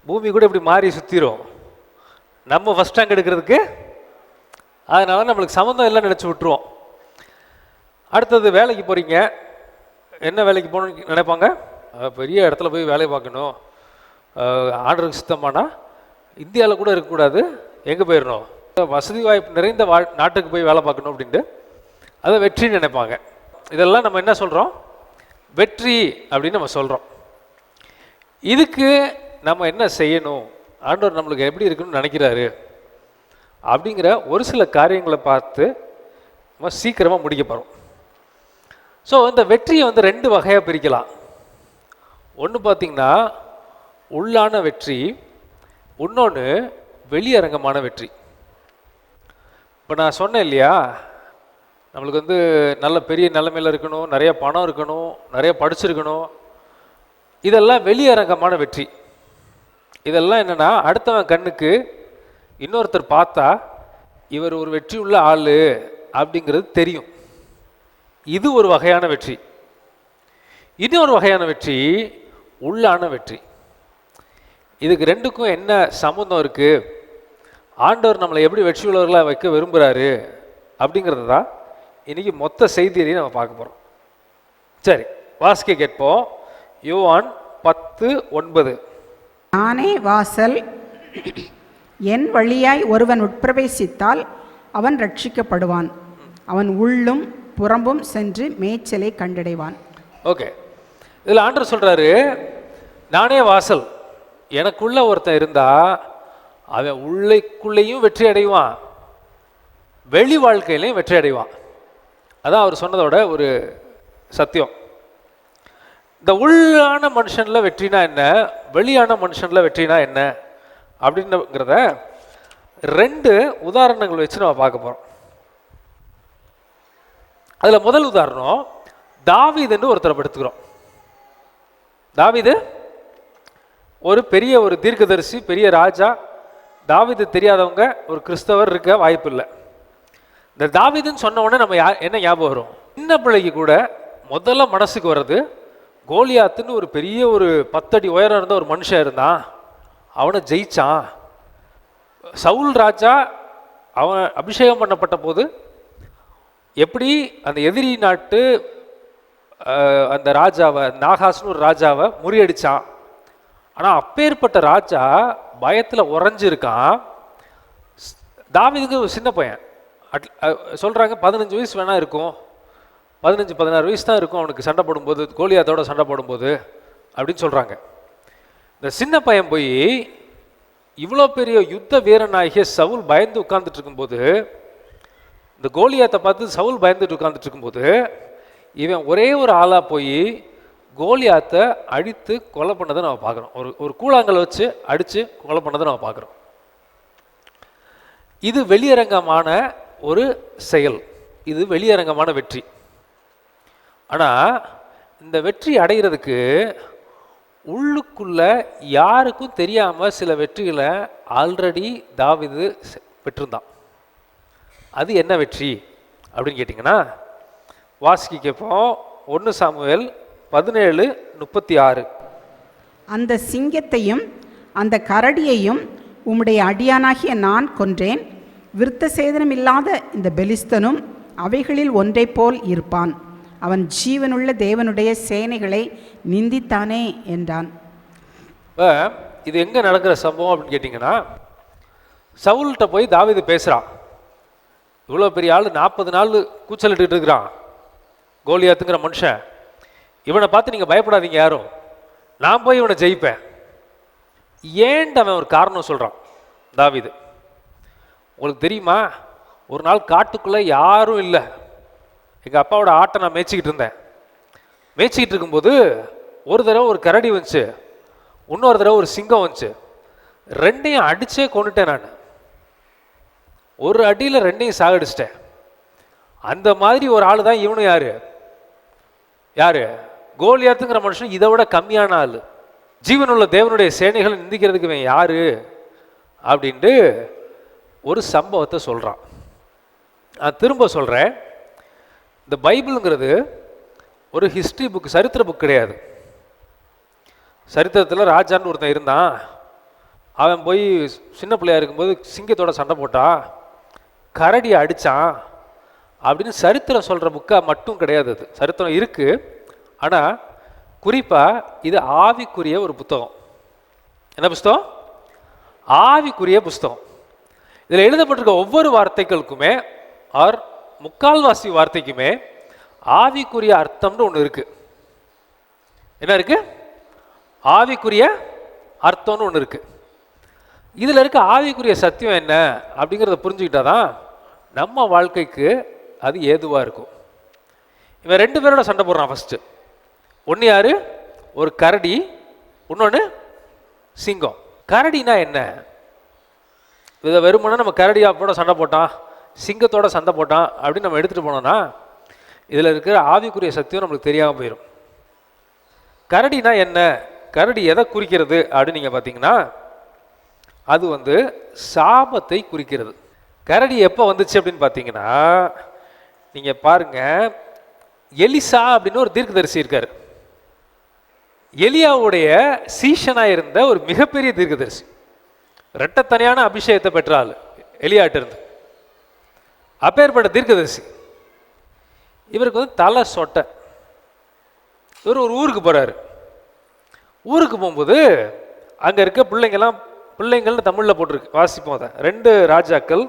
பூமி கூட இப்படி மாறி சுற்றிடும் நம்ம ஃபஸ்ட் ரேங்க் எடுக்கிறதுக்கு. அதனால நம்மளுக்கு சம்மந்தம் எல்லாம் நினச்சி விட்டுருவோம். அடுத்தது வேலைக்கு போகிறீங்க, என்ன வேலைக்கு போகணும்னு நினைப்பாங்க? பெரிய இடத்துல போய் வேலையை பார்க்கணும், ஆர்டருக்கு சுத்தமானா இந்தியாவில் கூட இருக்கக்கூடாது, எங்கே போயிடணும், வசதி வாய்ப்பு நிறைந்த நாட்டுக்கு போய் வேலை பார்க்கணும் அப்படின்ட்டு அதை வெற்றின்னு நினைப்பாங்க. இதெல்லாம் நம்ம என்ன சொல்கிறோம்? வெற்றி அப்படின்னு நம்ம சொல்கிறோம். இதுக்கு நம்ம என்ன செய்யணும், ஆண்டவர் நம்மளுக்கு எப்படி இருக்குன்னு நினைக்கிறாரு அப்படிங்கிற ஒரு சில காரியங்களை பார்த்து நம்ம சீக்கிரமாக முடிக்க போகிறோம். ஸோ இந்த வெற்றியை வந்து ரெண்டு வகையாக பிரிக்கலாம். ஒன்று பார்த்திங்கன்னா உள்ளான வெற்றி, இன்னொன்று வெளியரங்கமான வெற்றி. இப்போ நான் சொன்னேன் இல்லையா, நம்மளுக்கு வந்து நல்ல பெரிய நிலைமையில் இருக்கணும், நிறைய பணம் இருக்கணும், நிறைய படிச்சிருக்கணும். இதெல்லாம் வெளியரங்கமான வெற்றி. இதெல்லாம் என்னென்னா, அடுத்தவன் கண்ணுக்கு இன்னொருத்தர் பார்த்தா இவர் ஒரு வெற்றி உள்ள ஆள் அப்படிங்கிறது தெரியும். இது ஒரு வகையான வெற்றி. இன்னொரு வகையான வெற்றி உள்ளான வெற்றி. இதுக்கு ரெண்டுக்கும் என்ன சம்மந்தம் இருக்குது, ஆண்டவர் நம்மளை எப்படி வெற்றி உள்ளவர்களாக வைக்க விரும்புகிறாரு அப்படிங்கிறது தான் இன்றைக்கி மொத்த செய்தியிலையும் நம்ம பார்க்க போகிறோம். சரி, வாசிக்க கேட்போம். யோவான் 10:9. நானே வாசல், என் வழியாய் ஒருவன் உட்பிரவேசித்தால் அவன் ரட்சிக்கப்படுவான், அவன் உள்ளும் புறம்பும் சென்று மேய்ச்சலை கண்டடைவான். ஓகே, இதில் ஆண்டவர் சொல்கிறாரு, நானே வாசல், எனக்குள்ள ஒருத்தன் இருந்தா அவன் உள்ளேயும் வெற்றி அடைவான், வெளி வாழ்க்கையிலையும் வெற்றி அடைவான். அதான் அவர் சொன்னதோட ஒரு சத்தியம். இந்த உள்ளான மனுஷனில் வெற்றினா என்ன, வெளியான மனுஷனில் வெற்றினா என்ன அப்படிங்கிறத ரெண்டு உதாரணங்கள் வச்சு நம்ம பார்க்க போகிறோம். அதில் முதல் உதாரணம் தாவீதுன்னு ஒருத்தரை எடுத்துக்கிறோம். தாவீது ஒரு பெரிய ஒரு தீர்க்கதரிசி, பெரிய ராஜா. தாவீது தெரியாதவங்க ஒரு கிறிஸ்தவர் இருக்க வாய்ப்பு இல்லை. இந்த தாவீதுன்னு சொன்ன உடனே நம்ம என்ன ஞாபகம் வரும்? சின்ன பிள்ளைக்கு கூட முதல்ல மனசுக்கு வர்றது, கோலியாத்துன்னு ஒரு பெரிய ஒரு 10 அடி உயரம் இருந்த ஒரு மனுஷன் இருந்தான், அவனை ஜெயிச்சான். சவுல் ராஜா அவன் அபிஷேகம் பண்ணப்பட்ட போது எப்படி அந்த எதிரி நாட்டு அந்த ராஜாவை, நாகாஸ்னு ஒரு ராஜாவை முறியடித்தான். ஆனால் அப்பேற்பட்ட ராஜா பயத்தில் உறைஞ்சிருக்கான். தாவீதுக்கு ஒரு சின்ன பையன், சொல்கிறாங்க 15 வயசு வேணா இருக்கும், 15-16 வயசு தான் இருக்கும் அவனுக்கு சண்டை போடும்போது, கோலியாத்தோட சண்டை போடும்போது அப்படின்னு சொல்கிறாங்க. இந்த சின்ன பையன் போய் இவ்வளோ பெரிய யுத்த வீரனாகிய சவுல் பயந்து உட்கார்ந்துட்டு இருக்கும்போது இந்த கோலியாத்தை பார்த்து சவுல் பயந்துட்டு உட்காந்துட்டு இருக்கும்போது இவன் ஒரே ஒரு ஆளாக போய் கோலியாத்தை அடித்து கொலை பண்ணதை நம்ம பார்க்குறோம். ஒரு கூழாங்கல் வச்சு அடித்து கொலை பண்ணதை நம்ம பார்க்குறோம். இது வெளியரங்கமான ஒரு செயல், இது வெளியரங்கமான வெற்றி. ஆனால் இந்த வெற்றி அடைகிறதுக்கு உள்ளுக்குள்ள யாருக்கும் தெரியாமல் சில வெற்றிகளை ஆல்ரெடி தாவீது பெற்றிருந்தான். அது என்ன வெற்றி அப்படின்னு கேட்டிங்கன்னா, வாசிக்க கேட்போம். 1 சாமுவேல் 17:36. அந்த சிங்கத்தையும் அந்த கரடியையும் உம்முடைய அடியானாகிய நான் கொன்றேன். விருத்த சேதனம் இல்லாத இந்த பெலிஸ்தனும் அவைகளில் ஒன்றை போல் இருப்பான். அவன் ஜீவனுள்ள தேவனுடைய சேனைகளை நிந்தித்தானே என்றான். இப்போ இது எங்கே நடக்கிற சம்பவம் அப்படின்னு கேட்டிங்கன்னா, சவுல்கிட்ட போய் தாவீது பேசுகிறான். இவ்வளோ பெரிய ஆள் 40 நாள் கூச்சலிட்டு இருக்கிறான் கோலியாத்துங்கிற மனுஷன். இவனை பார்த்து நீங்கள் பயப்படாதீங்க யாரும், நான் போய் இவனை ஜெயிப்பேன். ஏன்ட்டு அவன் ஒரு காரணம் சொல்கிறான் தாவீது. உங்களுக்கு தெரியுமா, ஒரு நாள் காட்டுக்குள்ளே யாரும் இல்லை, எங்கள் அப்பாவோட ஆட்டை நான் மேய்ச்சிக்கிட்டு இருந்தேன். மேய்ச்சிக்கிட்டு இருக்கும்போது ஒரு தடவை ஒரு கரடி வந்துச்சு, இன்னொரு தடவை ஒரு சிங்கம் வந்துச்சு. ரெண்டையும் அடித்தே கொண்டுட்டேன் நான். ஒரு அடியில் ரெண்டையும் சாகடிச்சிட்டேன். அந்த மாதிரி ஒரு ஆள் தான் இவனும். யாரு கோலியாத்துங்கிற மனுஷன் இதை விட கம்மியான ஆள். ஜீவனுள்ள தேவனுடைய சேனைகளை நிந்திக்கிறதுக்கு இவன் யாரு அப்படின்ட்டு ஒரு சம்பவத்தை சொல்கிறான். நான் திரும்ப சொல்கிறேன், இந்த பைபிளுங்கிறது ஒரு ஹிஸ்ட்ரி புக், சரித்திர புக் கிடையாது. சரித்திரத்தில் ராஜான்னு ஒருத்தன் இருந்தான், அவன் போய் சின்ன பிள்ளையா இருக்கும்போது சிங்கத்தோட சண்டை போட்டான், கரடியை அடித்தான் அப்படின்னு சரித்திரம் சொல்கிற புக்காக மட்டும் கிடையாது. அது சரித்திரம் இருக்குது, ஆனால் குறிப்பாக இது ஆவிக்குரிய ஒரு புத்தகம். என்ன புஸ்தகம்? ஆவிக்குரிய புஸ்தகம். இதில் எழுதப்பட்டிருக்க ஒவ்வொரு வார்த்தைகளுக்குமே ஆர் முக்கால்வாசி வார்த்தைக்குமே ஆவிக்குரிய அர்த்தம்னு ஒன்று இருக்குது. என்ன இருக்குது? ஆவிக்குரிய அர்த்தம்னு ஒன்று இருக்குது. இதில் இருக்க ஆவிக்குரிய சத்தியம் என்ன அப்படிங்கிறத புரிஞ்சுக்கிட்டா தான் நம்ம வாழ்க்கைக்கு அது ஏதுவாக இருக்கும். இவன் 2 பேரோட சண்டை போடுறான். ஃபஸ்ட்டு ஒன்று யார்? ஒரு கரடி, இன்னொன்று சிங்கம். கரடினா என்ன? இதை வெறுமனா நம்ம கரடியோட சண்டை போட்டான், சிங்கத்தோட சண்டை போட்டான் அப்படின்னு நம்ம எடுத்துகிட்டு போனோம்னா இதில் இருக்கிற ஆவிக்குரிய சத்தியம் நம்மளுக்கு தெரியாமல் போயிடும். கரடினா என்ன, கரடி எதை குறிக்கிறது அப்படின்னு நீங்கள் பார்த்தீங்கன்னா, அது சாபத்தை குறிக்கிறது. கரடி எப்போ வந்துச்சு அப்படின்னு பார்த்தீங்கன்னா, நீங்கள் பாருங்கள், எலிசா அப்படின்னு ஒரு தீர்க்கதரிசி இருக்கார். எலியாவுடைய சீஷனாக இருந்த ஒரு மிகப்பெரிய தீர்க்கதரிசி, இரட்டத்தனையான அபிஷேகத்தை பெற்றாள் எலியாட்ட இருந்து. அப்பேற்பட்ட தீர்க்கதரிசி இவருக்கு தலை சொட்டை. இவர் ஒரு ஊருக்கு போகிறாரு. ஊருக்கு போகும்போது அங்கே இருக்க பிள்ளைங்கள்னு தமிழில் போட்டிருக்கு, வாசிப்போம் அதை. 2 ராஜாக்கள்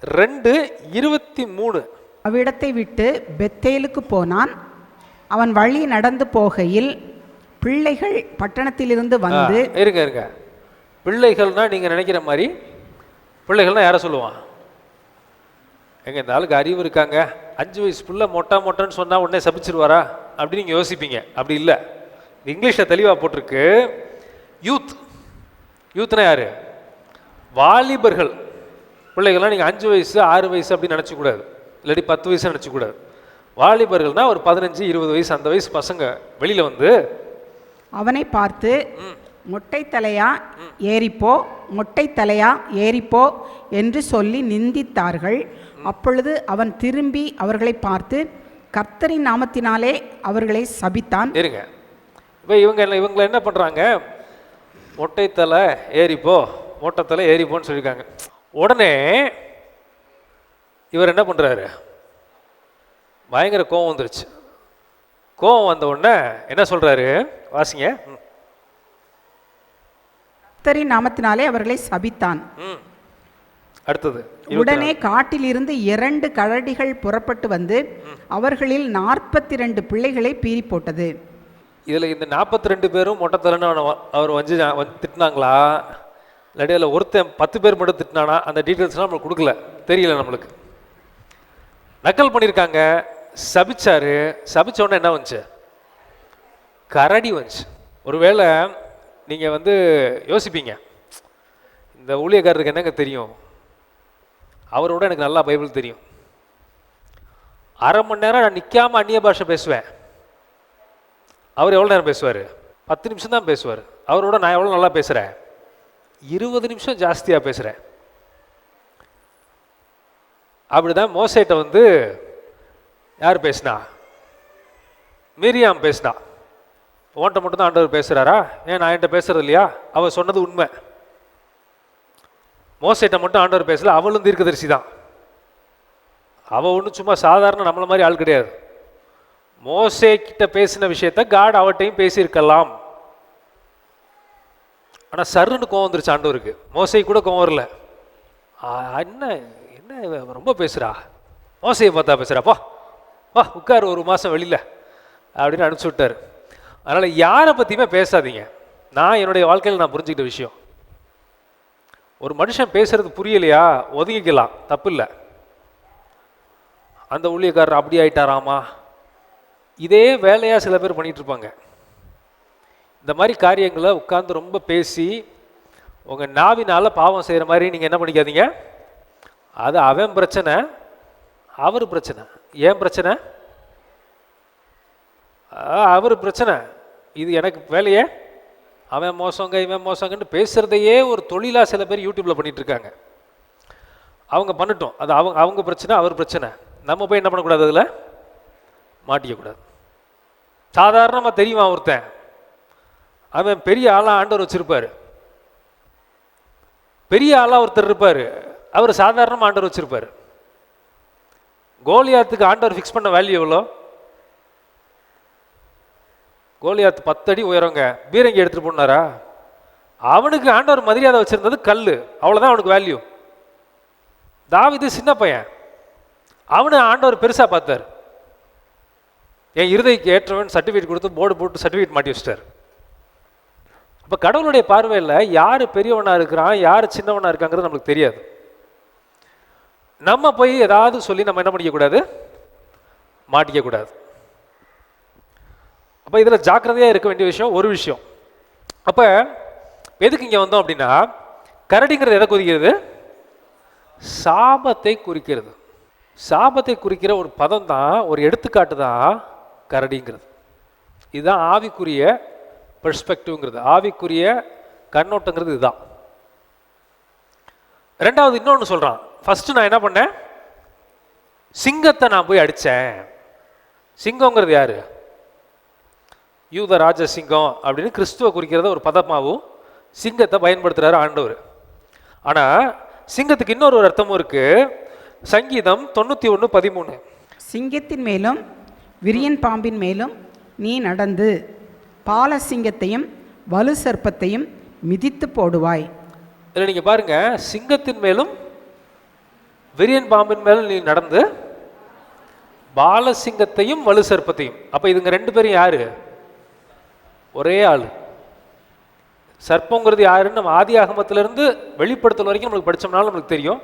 2:23. அவ்விடத்தை விட்டு பெத்தேலுக்கு போனான். அவன் வழி நடந்து போகையில் பிள்ளைகள் பட்டணத்திலிருந்து வந்து இருங்க பிள்ளைகள்னா நீங்கள் நினைக்கிற மாதிரி பிள்ளைகள்னா யாரை சொல்லுவான்? எங்க இந்த ஆளுக்கு அறிவு இருக்காங்க, 5 வயசு பிள்ளை மொட்டான்னு சொன்னால் உடனே சபிச்சிருவாரா அப்படின்னு நீங்கள் யோசிப்பீங்க. அப்படி இல்லை. இங்கிலீஷில் தெளிவாக போட்டிருக்கு, யூத்னா யாரு? வாலிபர்கள். பிள்ளைகள்லாம் நீங்கள் 5 வயசு 6 வயசு அப்படின்னு நினச்சிக்கூடாது, இல்லாட்டி 10 வயசு நினச்சிக்கூடாது. வாலிபர்கள்னா ஒரு 15-20 வயசு, அந்த வயசு பசங்க வெளியில் வந்து அவனை பார்த்து மொட்டை தலையா ஏறிப்போ, மொட்டை தலையா ஏறிப்போ என்று சொல்லி நிந்தித்தார்கள். அப்பொழுது அவன் திரும்பி அவர்களை பார்த்து கர்த்தரின் நாமத்தினாலே அவர்களை சபித்தான். இருங்க, இப்போ இவங்களை என்ன பண்ணுறாங்க? மொட்டை தலை ஏறிப்போ, மொட்டை தலை ஏறிப்போன்னு சொல்லியிருக்காங்க. உடனே இவர் என்ன பண்ணுறாரு? பயங்கர கோவம் வந்துருச்சு. கோவம் வந்த உடனே என்ன சொல்கிறாரு? வாசிங்க. கர்த்தரின் நாமத்தினாலே அவர்களை சபித்தான். அடுத்தது, உடனே காட்டிலிருந்து 2 கரடிகள் புறப்பட்டு வந்து அவர்களில் 42 பிள்ளைகளை பீறி போட்டது. இதில் இந்த 42 பேரும் மொட்டத்தலைன்னு அவர் திட்டினாங்களா, இல்லாட்டி அதில் ஒருத்தன் 10 பேர் மட்டும் திட்டினானா, அந்த டீட்டெயில்ஸ்லாம் நம்மளுக்கு கொடுக்கல, தெரியல நம்மளுக்கு. நக்கல் பண்ணியிருக்காங்க, சபிச்சாரு. சபிச்ச உடனே என்ன வந்துச்சு? கரடி வந்துச்சு. ஒருவேளை நீங்கள் வந்து யோசிப்பீங்க, இந்த ஊழியக்காரருக்கு என்னங்க தெரியும், அவரோட எனக்கு நல்லா பைபிள் தெரியும். அரை மணி நேரம் நான் நிற்காம அந்நிய பாஷை பேசுவேன். அவர் எவ்வளோ நேரம் பேசுவார்? 10 நிமிஷம் தான் பேசுவார். அவரோட நான் எவ்வளோ நல்லா பேசுகிறேன்? 20 நிமிஷம் ஜாஸ்தியாக பேசுகிறேன். அப்படிதான் மோசேட்ட வந்து யார் பேசினா? மிரியாம் பேசினா. உன்கிட்ட மட்டும் தான் ஆண்டவர் பேசுகிறாரா? ஏன் நான் என்கிட்ட பேசுறது இல்லையா? அவள் சொன்னது உண்மை. மோசேட்ட மட்டும் ஆண்டவர் பேசல, அவளும் தீர்க்கதரிசி தான். அவள் ஒன்றும் சும்மா சாதாரண நம்மள மாதிரி ஆள் கிடையாது. மோசே கிட்ட பேசின விஷயத்த காட் அவட்டையும் பேசியிருக்கலாம். ஆனால் சருன்னு கோவம் வந்துருச்சு ஆண்டவருக்கு. மோசை கூட கோவம் வரல. என்ன என்ன ரொம்ப பேசுகிறா, மோசையை பார்த்தா பேசுகிறாப்பா, வா உட்கார் ஒரு மாதம் வெளியில் அப்படின்னு அனுப்பிச்சி விட்டார். அதனால் யாரை பற்றியுமே பேசாதீங்க. நான் என்னுடைய வாழ்க்கையில் நான் புரிஞ்சுக்கிட்ட விஷயம், ஒரு மனுஷன் பேசுறது புரியலையா ஒதுங்கிக்கலாம், தப்பு இல்லை. அந்த ஊழியக்காரர் அப்படி ஆயிட்டாராமா, இதே வேலையாக சில பேர் பண்ணிகிட்டு இருப்பாங்க. இந்த மாதிரி காரியங்களை உட்கார்ந்து ரொம்ப பேசி உங்கள் நாவினால் பாவம் செய்கிற மாதிரி நீங்கள் என்ன பண்ணிக்காதீங்க. அது அவன் பிரச்சனை, அவர் பிரச்சனை. ஏன் பிரச்சனை? அவர் பிரச்சனை. இது எனக்கு வேலையே. அவன் மோசங்க இவன் மோசங்கன்னு பேசுகிறதையே ஒரு தொழிலாக சில பேர் யூடியூப்பில் பண்ணிகிட்டு இருக்காங்க. அவங்க பண்ணட்டும், அது அவங்க பிரச்சனை, அவர் பிரச்சனை. நம்ம போய் என்ன பண்ணக்கூடாது, அதில் மாட்டிக்கக்கூடாது. சாதாரணமாக தெரியுமா ஒருத்தன், அவன் பெரிய ஆளாக ஆண்டவர் வச்சுருப்பார். பெரிய ஆளாக ஒருத்தர் இருப்பார், அவர் சாதாரணமாக ஆண்டவர் வச்சுருப்பார். கோலியாத்துக்கு ஆண்டவர் ஃபிக்ஸ் பண்ண வேல்யூ எவ்வளோ? கோலியாத்து 10 அடி உயரங்க, பீரங்கி எடுத்துகிட்டு போனாரா? அவனுக்கு ஆண்டவர் மரியாதை வச்சுருந்தது கல், அவ்வளோதான் அவனுக்கு வேல்யூ. தாவீது சின்ன பையன், அவனை ஆண்டவர் பெருசாக பார்த்தார். என் இருதைக்கு ஏற்றவன் சர்டிஃபிகேட் கொடுத்து போர்டு போட்டு சர்டிஃபிகேட் மாட்டி வச்சிட்டார். அப்போ கடவுளுடைய பார்வையில் யார் பெரியவனாக இருக்கிறான், யார் சின்னவனாக இருக்காங்கிறது நம்மளுக்கு தெரியாது. நம்ம போய் ஏதாவது சொல்லி நம்ம என்ன பண்ணிக்கக்கூடாது, மாட்டிக்கக்கூடாது. அப்போ இதில் ஜாக்கிரதையாக இருக்க வேண்டிய விஷயம் ஒரு விஷயம். அப்போ எதுக்கு இங்கே வந்தோம் அப்படின்னா, கரடிங்கிறது எதை குறிக்கிறது? சாபத்தை குறிக்கிறது. சாபத்தை குறிக்கிற ஒரு பதம் தான், ஒரு எடுத்துக்காட்டு தான் கரடிங்கிறது. இதுதான் ஆவிக்குரிய பெர்ஸ்பெக்டிவ்ங்கிறது, ஆவிக்குரிய கண்ணோட்டங்கிறது இதுதான். ரெண்டாவது இன்னொன்று சொல்கிறான். ஃபஸ்ட்டு நான் என்ன பண்ணேன், சிங்கத்தை நான் போய் அடித்தேன். சிங்கங்கிறது யார்? யூத ராஜ சிங்கம் அப்படின்னு கிறிஸ்துவ குறிக்கிறத ஒரு பதமாகவும் சிங்கத்தை பயன்படுத்துகிறாரு ஆண்டவர். ஆனால் சிங்கத்துக்கு இன்னொரு ஒரு அர்த்தமும் இருக்குது. சங்கீதம் 91:13, சிங்கத்தின் மேலும் விரியன் பாம்பின் மேலும் நீ நடந்து பாலசிங்கத்தையும் வலு சர்ப்பத்தையும் மிதித்து போடுவாய். இதில் நீங்கள் பாருங்கள், சிங்கத்தின் மேலும் விரியன் பாம்பின் மேலும் நீ நடந்து பாலசிங்கத்தையும் வலு சர்ப்பத்தையும். அப்போ இதுங்க ரெண்டு பேரும் யாரு? ஒரே ஆள். சர்ப்பங்கிறது யாருன்னு நம்ம ஆதி ஆகமத்திலிருந்து வெளிப்படுத்தல் வரைக்கும் நம்மளுக்கு படித்தோம்னாலும் நம்மளுக்கு தெரியும்.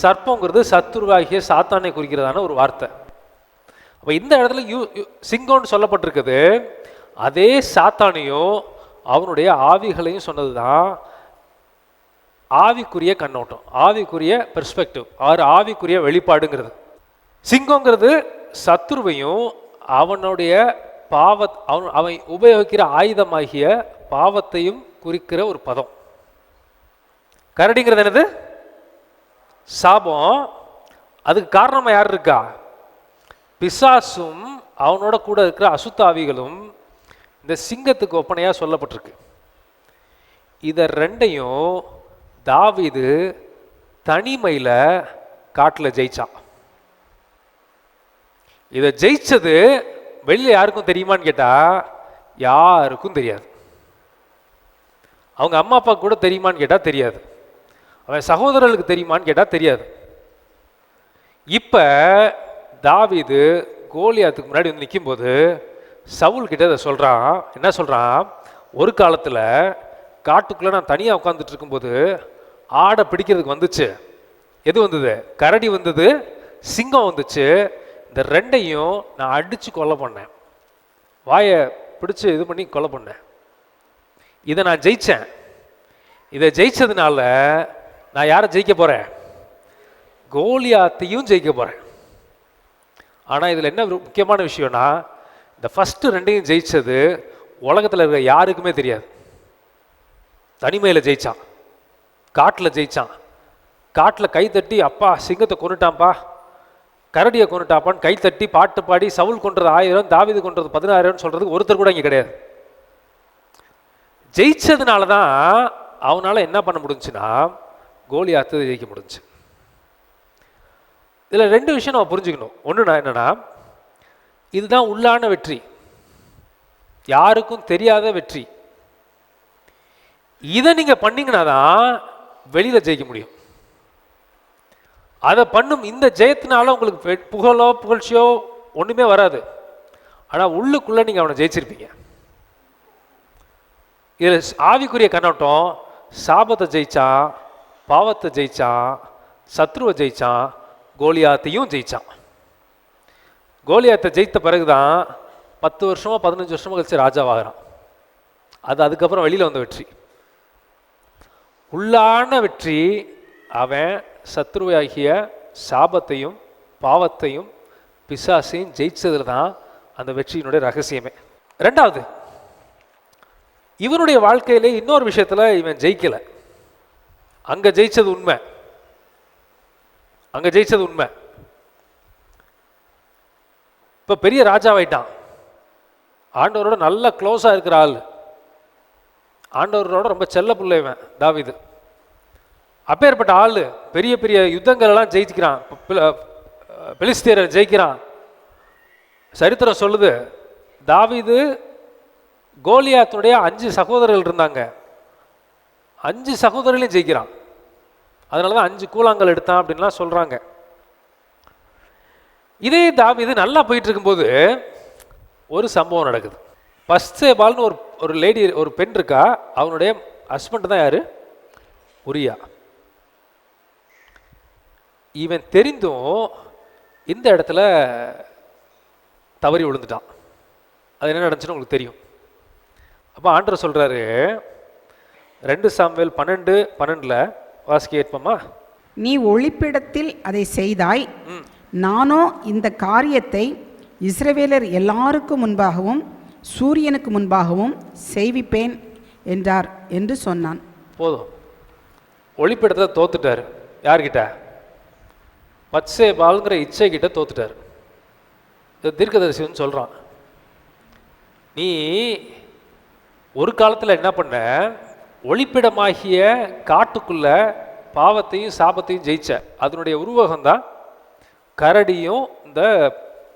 சர்ப்பங்கிறது சத்துருவாகிய சாத்தானை குறிக்கிறதான ஒரு வார்த்தை. அப்போ இந்த இடத்துல சிங்கம்னு சொல்லப்பட்டிருக்குது. அதே சாத்தானையும் அவனுடைய ஆவிகளையும் சொன்னது தான் ஆவிக்குரிய கண்ணோட்டம், ஆவிக்குரிய பெர்ஸ்பெக்டிவ், ஆவிக்குரிய வெளிப்பாடுங்கிறது. சிங்கங்கிறது சத்துருவையும் அவனுடைய அவன் உபயோகிக்கிற ஆயுதமாகிய பாவத்தையும் குறிக்கிற ஒரு பதம். கரடிங்கிறது என்னது? சாபம். அதுக்கு காரணமாக யார் இருக்கா? பிசாசும் அவனோட கூட இருக்கிற அசுத்தாவிகளும் இந்த சிங்கத்துக்கு ஒப்பனையாக சொல்லப்பட்டிருக்கு. இதை ரெண்டையும் தாவீது தனிமையில் காட்டில் ஜெயிச்சான். இதை ஜெயிச்சது வெளியில் யாருக்கும் தெரியுமான்னு கேட்டால் யாருக்கும் தெரியாது. அவங்க அம்மா அப்பா கூட தெரியுமான்னு கேட்டால் தெரியாது. அவன் சகோதரர்களுக்கு தெரியுமான்னு கேட்டால் தெரியாது. இப்போ தாவீது கோலியாத்துக்கு முன்னாடி வந்து நிற்கும்போது சவுல் கிட்ட அதை சொல்கிறான். என்ன சொல்கிறான்? ஒரு காலத்தில் காட்டுக்குள்ளே நான் தனியாக உட்காந்துட்டு இருக்கும்போது ஆடை பிடிக்கிறதுக்கு வந்துச்சு. எது வந்தது? கரடி வந்தது. சிங்கம் வந்துச்சு. இந்த ரெண்டையும் நான் அடித்து கொலை பண்ணேன், வாயை பிடிச்சி இது பண்ணி கொலை பண்ணேன். இதை நான் ஜெயித்தேன். இதை ஜெயிச்சதுனால நான் யாரை ஜெயிக்க போகிறேன்? கோலியாத்தையும் ஜெயிக்க போகிறேன். ஆனால் இதில் என்ன முக்கியமான விஷயம்னா, இந்த ஃபஸ்ட்டு ரெண்டையும் ஜெயிச்சது உலகத்தில் இருக்கிற யாருக்குமே தெரியாது. தனிமையில் ஜெயிச்சான், காட்டில் ஜெயிச்சான். காட்டில் கை தட்டி அப்பா சிங்கத்தை கொண்டுட்டான்ப்பா, கரடியை கொண்டுட்டாப்பான்னு கை தட்டி பாட்டு பாடி சவுல் கொன்றது 1000, தாவீது கொன்றது 16000 சொல்கிறதுக்கு ஒருத்தர் கூட இங்கே கிடையாது. ஜெயிச்சதுனால தான் அவனால் என்ன பண்ண முடிஞ்சுன்னா கோலியாத்தை ஜெயிக்க முடிஞ்சு. இதில் 2 விஷயம் நம்ம புரிஞ்சுக்கணும். ஒன்று என்னன்னா, இதுதான் உள்ளான வெற்றி, யாருக்கும் தெரியாத வெற்றி. இதை நீங்கள் பண்ணீங்கன்னா தான் வெளியில் ஜெயிக்க முடியும். அதை பண்ணும் இந்த ஜெயத்தினால உங்களுக்கு புகழோ புகழ்ச்சியோ ஒன்றுமே வராது. ஆனால் உள்ளுக்குள்ளே நீங்கள் அவனை ஜெயிச்சிருப்பீங்க. இதில் ஆவிக்குரிய கண்ணோட்டம், சாபத்தை ஜெயிச்சான், பாவத்தை ஜெயிச்சான், சத்ருவை ஜெயிச்சான், கோலியாத்தையும் ஜெயிச்சான். கோலியாத்தை ஜெயித்த பிறகுதான் 10 வருஷமோ 15 வருஷமோ கழிச்சு ராஜாவாகிறான். அது அதுக்கப்புறம் வெளியில் வந்த வெற்றி. உள்ளான வெற்றி அவன் சத்ருவாகிய சாபத்தையும் பாவத்தையும் பிசாசையும் ஜெயிச்சதில் தான் அந்த வெற்றியினுடைய ரகசியமே. 2வது, இவனுடைய வாழ்க்கையிலே இன்னொரு விஷயத்தில் இவன் ஜெயிக்கலை. அங்கே ஜெயிச்சது உண்மை, அங்கே ஜெயிச்சது உண்மை. இப்போ பெரிய ராஜாவாயிட்டான், ஆண்டவரோட நல்ல க்ளோஸாக இருக்கிற ஆள், ஆண்டவரோட ரொம்ப செல்ல பிள்ளைவன் தாவீது. அப்பேற்பட்ட ஆள் பெரிய பெரிய யுத்தங்கள் எல்லாம் ஜெயிக்கிறான், பெலிஸ்தியரை ஜெயிக்கிறான். சரித்திரம் சொல்லுது, தாவீது கோலியாத்துடைய 5 சகோதரர்கள் இருந்தாங்க, 5 சகோதரர்களையும் ஜெயிக்கிறான். அதனால தான் 5 கூழாங்கல் எடுத்தான் அப்படின்லாம் சொல்கிறாங்க. இதே தாவீது நல்லா போயிட்டு இருக்கும்போது ஒரு சம்பவம் நடக்குது. பத்சேபால்னு ஒரு லேடி, ஒரு பெண் இருக்கா, அவனுடைய ஹஸ்பண்ட் தான் யாரு? உரியா. இவன் தெரிந்தும் இந்த இடத்துல தவறி விழுந்துட்டான். அது என்ன நடந்துச்சுன்னு உங்களுக்கு தெரியும். அப்போ ஆண்டவர் சொல்கிறாரு, 2 சாமுவேல் 12:12 வாசிக்க ஏற்பமா? நீ ஒளிப்பிடத்தில் அதை செய்தாய், நானோ இந்த காரியத்தை இஸ்ரவேலர் எல்லாருக்கும் முன்பாகவும் சூரியனுக்கு முன்பாகவும் செய்விப்பேன் என்றார் என்று சொன்னான். போதும், ஒளிப்பிடத்தை தோத்துட்டார். யார்கிட்ட? பத்சேபால்ங்கிற இச்சை கிட்ட தோத்துட்டார். தீர்க்கதரிசின்னு சொல்கிறான். நீ ஒரு காலத்தில் என்ன பண்ண? ஒளிப்பிடமாகிய காட்டுக்குள்ள பாவத்தையும் சாபத்தையும் ஜெயிச்ச. அதனுடைய உருவகம் தான் கரடியும் இந்த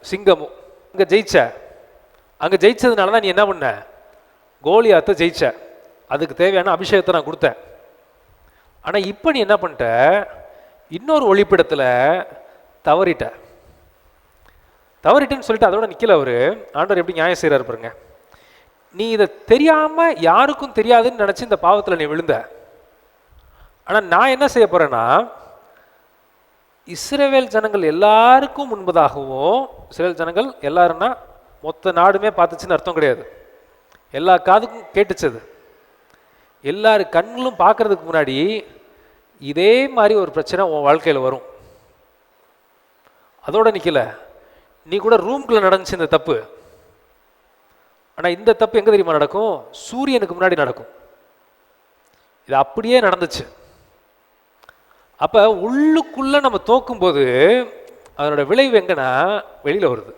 சிங்கமும். இங்கே ஜெயிச்ச. அங்கே ஜெயிச்சதுனால தான் நீ என்ன பண்ண? கோலியாத்தை ஜெயிச்ச. அதுக்கு தேவையான அபிஷேகத்தை நான் கொடுத்தேன். ஆனால் இப்போ நீ என்ன பண்ணிட்ட? இன்னொரு ஒளிப்பிடத்தில் தவறிட்டேன்னு சொல்லிட்டு அதோட நிற்கல. அவர் ஆண்டவர் எப்படி நியாயம் செய்கிறார் பாருங்க. நீ இதை தெரியாமல் யாருக்கும் தெரியாதுன்னு நினச்சி இந்த பாவத்தில் நீ விழுந்த. ஆனால் நான் என்ன செய்ய போகிறேன்னா, இஸ்ரவேல் ஜனங்கள் எல்லாருக்கும் முன்பதாகவும், இஸ்ரவேல் ஜனங்கள் எல்லாருன்னா மொத்த நாடுமே பார்த்துச்சுன்னு அர்த்தம் கிடையாது, எல்லா காதுக்கும் கேட்டுச்சது, எல்லாரு கண்களும் பார்க்கறதுக்கு முன்னாடி இதே மாதிரி ஒரு பிரச்சனை உன் வாழ்க்கையில் வரும். அதோட நிற்கல, நீ கூட ரூம்குள்ளே நடந்துச்சு இந்த தப்பு. ஆனால் இந்த தப்பு எங்கே தெரியுமா நடக்கும்? சூரியனுக்கு முன்னாடி நடக்கும். இது அப்படியே நடந்துச்சு. அப்போ உள்ளுக்குள்ளே நம்ம தோக்கும்போது அதனோட விளைவு எங்கன்னா வெளியில் வருது.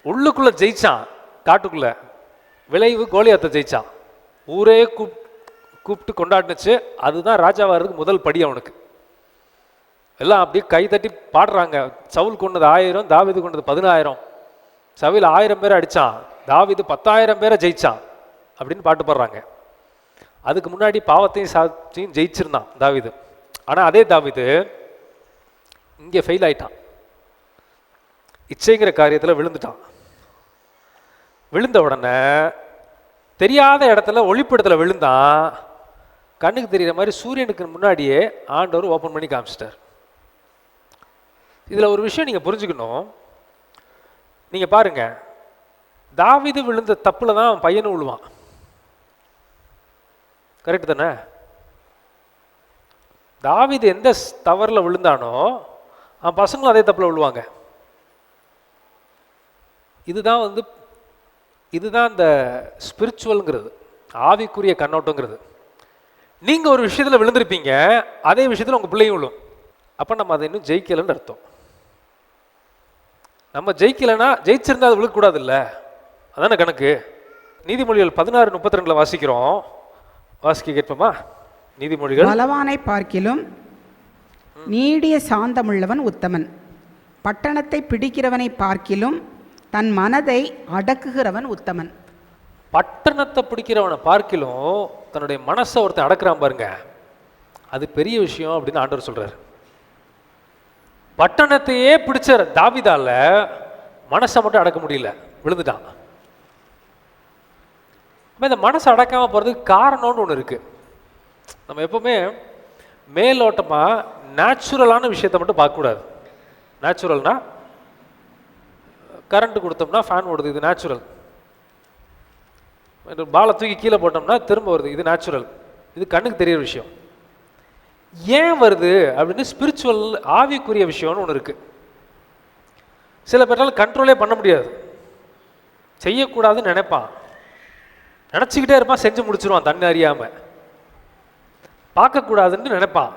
உள்ளுக்குள்ளே ஜெயிச்சான் காட்டுக்குள்ளே, விளைவு கோலியாத்தை ஜெயிச்சான். ஊரே கூப்பிட்டு கொண்டாடினுச்சு. அதுதான் ராஜாவாகிறதுக்கு முதல் படி அவனுக்கு. எல்லாம் அப்படியே கை தட்டி பாடுறாங்க. சவுல் கொண்டது 1000, தாவீது கொண்டது 10000. சவுல் 1000 பேரை அடித்தான், தாவீது 10000 பேரை ஜெயிச்சான் அப்படின்னு பாட்டு பாடுறாங்க. அதுக்கு முன்னாடி பாவத்தையும் சாட்சியும் ஜெயிச்சிருந்தான் தாவீது. ஆனால் அதே தாவீது இங்கே ஃபெயில் ஆயிட்டான். இச்சைங்கிற காரியத்தில் விழுந்துட்டான். விழுந்த உடனே தெரியாத இடத்துல ஒளிப்படத்தில் விழுந்தான். கண்ணுக்கு தெரிகிற மாதிரி சூரியனுக்கு முன்னாடியே ஆண்டவர் ஓப்பன் பண்ணி காமிச்சிட்டார். இதில் ஒரு விஷயம் நீங்கள் புரிஞ்சுக்கணும். நீங்கள் பாருங்க, தாவீது விழுந்த தப்புல தான் அவன் பையனும் விழுவான். கரெக்ட் தானே? தாவீது எந்த தவறில் விழுந்தானோ அவன் பசங்களும் அதே தப்பில் விழுவாங்க. இதுதான் இந்த ஸ்பிரிச்சுவல்ங்கிறது, ஆவிக்குரிய கண்ணோட்டங்கிறது. நீங்கள் ஒரு விஷயத்தில் விழுந்திருப்பீங்க, அதே விஷயத்தில் உங்கள் பிள்ளையும் விழும். அப்போ நம்ம அதை இன்னும் ஜெயிக்கலைன்னு அர்த்தம். நம்ம ஜெயிக்கலைன்னா ஜெயிச்சிருந்தா அது விழுக்கூடாது இல்லை, அதான கணக்கு. நீதிமொழிகள் 16:32 வாசிக்கிறோம். வாசிக்க கேட்போமா? நீதிமொழிகள். பலவானை பார்க்கிலும் நீடிய சாந்தமுள்ளவன் உத்தமன், பட்டணத்தை பிடிக்கிறவனை பார்க்கிலும் தன் மனதை அடக்குகிறவன் உத்தமன். பட்டணத்தை பிடிக்கிறவனை பார்க்கிலும் தன்னுடைய மனசை ஒருத்தன் அடக்குறான் பாருங்க, அது பெரிய விஷயம் அப்படின்னு ஆண்டவர் சொல்றாரு. பட்டணத்தையே பிடிச்ச தாவீதால மனசை மட்டும் அடக்க முடியல, விழுந்துட்டான். இந்த மனசை அடக்காம போறதுக்கு காரணம்னு ஒன்று இருக்கு. நம்ம எப்பவுமே மேலோட்டமா நேச்சுரலான விஷயத்தை மட்டும் பார்க்கக்கூடாது. நேச்சுரல்னா கரண்ட் கொடுத்தோம்னா ஃபேன் ஓடுது, இது நேச்சுரல். பாலை தூக்கி கீழே போட்டோம்னா திரும்ப வருது, இது நேச்சுரல். இது கண்ணுக்கு தெரியிற விஷயம். ஏன் வருது அப்படின்னு ஸ்பிரிச்சுவல் ஆவிக்குரிய விஷயம்னு ஒன்று இருக்கு. சில பேரால் கண்ட்ரோலே பண்ண முடியாது, செய்யக்கூடாதுன்னு நினைப்பான், நினச்சிக்கிட்டே இருப்பான், செஞ்சு முடிச்சிருவான் தன்னை அறியாமல். பார்க்கக்கூடாதுன்னு நினைப்பான்,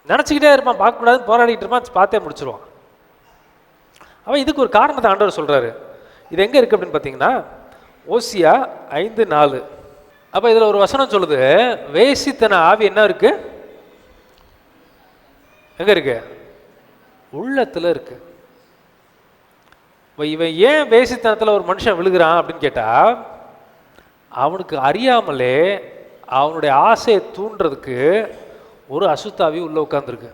நினச்சிக்கிட்டே இருப்பான், பார்க்கக்கூடாதுன்னு போராடிக்கிட்டு இருப்பான், பார்த்தே முடிச்சிருவான். அவன் இதுக்கு ஒரு காரணத்தை ஆண்டவர் சொல்கிறாரு. இது எங்கே இருக்குது அப்படின்னு பார்த்தீங்கன்னா ஓசியா 5:4. அப்போ இதில் ஒரு வசனம் சொல்லுது, வேசித்தன ஆவி என்ன இருக்கு, எங்கே இருக்கு? உள்ளத்தில் இருக்கு. இப்போ இவன் ஏன் வேசித்தனத்தில் ஒரு மனுஷன் விழுகிறான் அப்படின்னு கேட்டால், அவனுக்கு அறியாமலே அவனுடைய ஆசையை தூண்டுறதுக்கு ஒரு அசுத்தாவி உள்ள உட்காந்துருக்கு.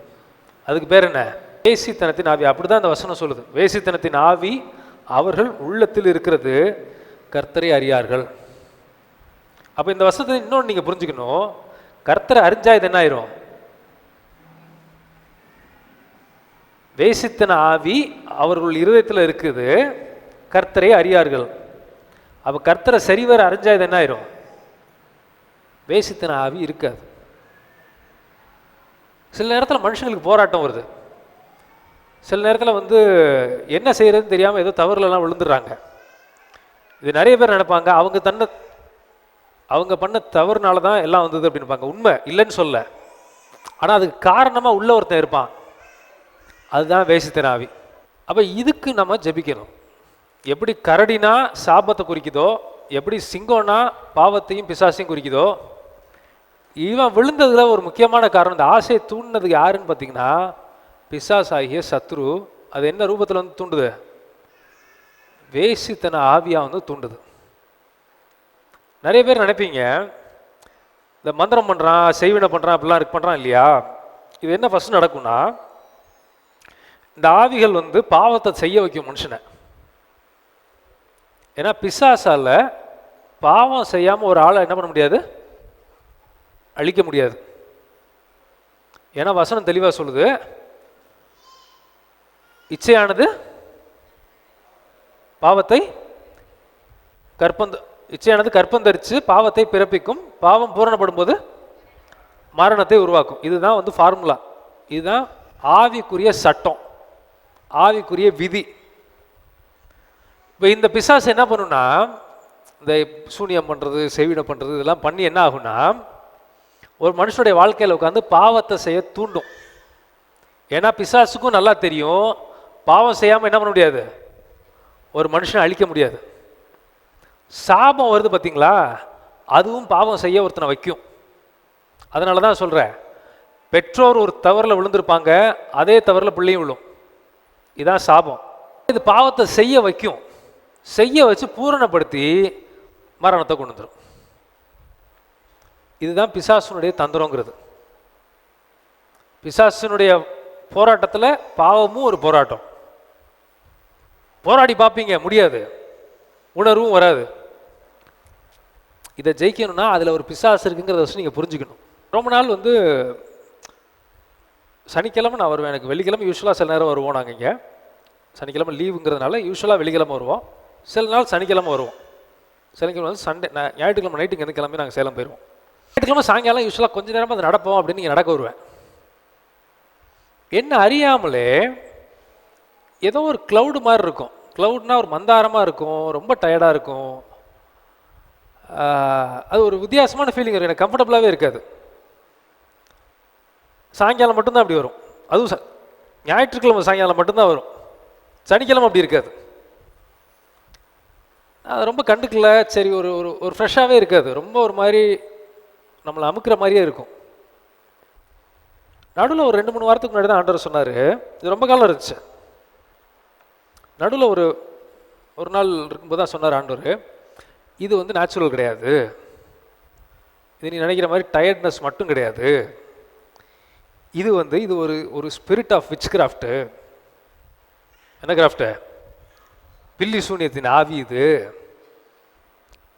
அதுக்கு பேர் என்ன? வேசித்தனத்தின் ஆவி. அப்படிதான் அந்த வசனம் சொல்லுது. வேசித்தனத்தின் ஆவி அவர்கள் உள்ளத்தில் இருக்கிறது, கர்த்தரை அறியார்கள். அப்போ இந்த வசனத்தை இன்னொன்று நீங்கள் புரிஞ்சுக்கணும், கர்த்தரை அறிஞ்சா இது என்ன ஆயிரும்? வேசித்தன ஆவி அவர்கள் இருதயத்தில் இருக்குது, கர்த்தரை அறியார்கள். அப்போ கர்த்தரை சரிவர அறிஞ்சா இது என்ன ஆயிரும்? வேசித்தன ஆவி இருக்காது. சில நேரத்தில் மனுஷங்களுக்கு போராட்டம் வருது, சில நேரத்தில் என்ன செய்யறதுன்னு தெரியாமல் ஏதோ தவறுலாம் விழுந்துடுறாங்க. இது நிறைய பேர் நினைப்பாங்க அவங்க பண்ண தவறுனால தான் எல்லாம் வந்தது அப்படின்னு. உண்மை இல்லைன்னு சொல்ல, ஆனால் அதுக்கு காரணமாக உள்ள ஒருத்தன் இருப்பான், அதுதான் வேசித்தன ஆவி. அப்போ இதுக்கு நம்ம ஜெபிக்கணும். எப்படி கரடினா சாபத்தை குறிக்குதோ, எப்படி சிங்கம்னா பாவத்தையும் பிசாசையும் குறிக்குதோ, இவன் விழுந்ததுல ஒரு முக்கியமான காரணம், இந்த ஆசையை தூண்டினதுக்கு யாருன்னு பார்த்தீங்கன்னா பிசாஸ் ஆகிய சத்ரு. அது என்ன ரூபத்தில் தூண்டுது? வேசித்தன ஆவியாக தூண்டுது. நிறைய பேர் நினைப்பீங்க, இந்த மந்திரம் பண்ணுறான், செய்வினை பண்ணுறான், அப்படிலாம் பண்ணுறான் இல்லையா, இது என்ன ஃபஸ்ட் நடக்கும்னா, இந்த ஆவிகள் பாவத்தை செய்ய வைக்கும் மனுஷனை. ஏன்னா பிசாசால பாவம் செய்யாமல் ஒரு ஆளை என்ன பண்ண முடியாது? அழிக்க முடியாது. ஏன்னா வசனம் தெளிவாக சொல்லுது, இச்சையானது பாவத்தை இச்சையானது கற்பந்தரித்து பாவத்தை பிறப்பிக்கும், பாவம் பூரணப்படும் போது மரணத்தை உருவாக்கும். இதுதான் ஃபார்முலா, இதுதான் ஆவிக்குரிய சட்டம், ஆவிக்குரிய விதி. இப்போ இந்த பிசாசு என்ன பண்ணுன்னா, இந்த சூனியம் பண்ணுறது, செய்வினை பண்ணுறது, இதெல்லாம் பண்ணி என்ன ஆகும்னா, ஒரு மனுஷனுடைய வாழ்க்கையில் உட்காந்து பாவத்தை செய்ய தூண்டும். ஏன்னா பிசாசுக்கும் நல்லா தெரியும், பாவம் செய்யாமல் என்ன பண்ண முடியாது, ஒரு மனுஷனை அழிக்க முடியாது. சாபம் வருது பார்த்தீங்களா, அதுவும் பாவம் செய்ய ஒருத்தனை வைக்கும். அதனால தான் சொல்கிறேன், பெற்றோர் ஒரு தவறில் விழுந்திருப்பாங்க, அதே தவறில் பிள்ளையும் விழும். இதுதான் சாபம். இது பாவத்தை செய்ய வைக்கும், செய்ய வச்சு பூரணப்படுத்தி மரணத்தை கொண்டு வந்துடும். இதுதான் பிசாசுனுடைய தந்திரங்கிறது. பிசாசுனுடைய போராட்டத்தில் பாவமும் ஒரு போராட்டம். போராடி பார்ப்பீங்க, முடியாது, உணர்வும் வராது. இதை ஜெயிக்கணும்னா அதில் ஒரு பிசாசு இருக்குங்கிறத வச்சு நீங்கள் புரிஞ்சுக்கணும். ரொம்ப நாள் சனிக்கிழமை நான் வருவேன். எனக்கு வெள்ளிக்கிழமை யூஸ்வலாக சில நேரம் வருவோம். நாங்கள் இங்கே சனிக்கிழமை லீவுங்கிறதுனால யூஸ்வலாக வெள்ளிக்கிழமை வருவோம். சில நாள் சனிக்கிழமை வருவோம். சனிக்கிழமை வந்து சண்டே, நான் ஞாயிற்றுக்கிழமை நைட்டு இங்கே கிளம்பி நாங்கள் சேலம் போயிடுவோம். ஞாயிற்றுக்கிழமை சாயங்காலம் யூஸ்வலாக கொஞ்சம் நேரமாக அதை நடப்போம் அப்படின்னு இங்கே நடக்க வருவேன். என்ன அறியாமலே ஏதோ ஒரு க்ளவுடு மாதிரி இருக்கும். க்ளவுட்னா ஒரு மந்தாரமாக இருக்கும், ரொம்ப டயர்டாக இருக்கும். அது ஒரு வித்தியாசமான ஃபீலிங் இருக்கும். எனக்கு கம்ஃபர்டபுளாகவே இருக்காது. சாயங்காலம் மட்டும்தான் அப்படி வரும். அதுவும் ஞாயிற்றுக்கிழமை சாயங்காலம் மட்டும்தான் வரும். சனிக்கிழமை அப்படி இருக்காது. அது ரொம்ப கண்டுக்கல. சரி, ஒரு ஒரு ஃப்ரெஷ்ஷாகவே இருக்காது. ரொம்ப ஒரு மாதிரி நம்மளை அமுக்கிற மாதிரியே இருக்கும். நடுவில் ஒரு 2-3 வாரத்துக்கு முன்னாடி தான் ஆண்டவர் சொன்னார். இது ரொம்ப காலம் இருந்துச்சு. நடுவில் ஒரு நாள் இருக்கும்போது தான் சொன்னார் ஆண்டவர், இது வந்து நேச்சுரல் கிடையாது, இது நீ நினைக்கிற மாதிரி டயர்ட்னஸ் மட்டும் கிடையாது, இது வந்து இது ஒரு ஸ்பிரிட் ஆஃப் விச் கிராஃப்ட்டு. என்ன கிராஃப்ட்டு? பில்லி சூனியத்தின் ஆவி.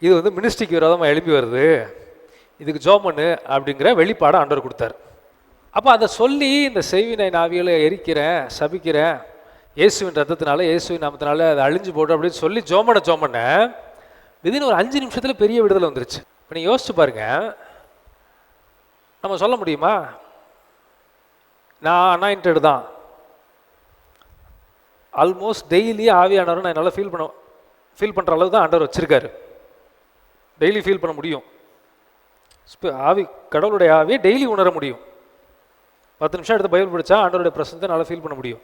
இது வந்து மினிஸ்ட்ரிக்கு விரோதமாக எழுப்பி வருது, இதுக்கு ஜோமனு அப்படிங்கிற வெளிப்பாடை ஆண்டவர் கொடுத்தார். அப்போ அதை சொல்லி இந்த செய்வினை ஆவிகளை எரிக்கிறேன், சபிக்கிறேன், இயேசுவின் ரத்தத்தினால, இயேசுவின் நாமத்தினால அதை அழிஞ்சு போடும் அப்படின்னு சொல்லி ஜோமனை விதின் ஒரு 5 நிமிஷத்தில் பெரிய விடுதலை வந்துருச்சு. இப்போ நீங்கள் யோசிச்சு பாருங்க, நம்ம சொல்ல முடியுமா நான் அனாயிண்டட் தான், ஆல்மோஸ்ட் டெய்லி ஆவியானவரை நான் என்னால் ஃபீல் பண்ணுற அளவு தான் ஆண்டவர் வச்சுருக்காரு. டெய்லி ஃபீல் பண்ண முடியும். ஆவி, கடவுளுடைய ஆவியை டெய்லி உணர முடியும். 10 நிமிஷம் எடுத்து பைபிள் படித்தா ஆண்டவருடைய பிரசனத்தை நல்லா ஃபீல் பண்ண முடியும்.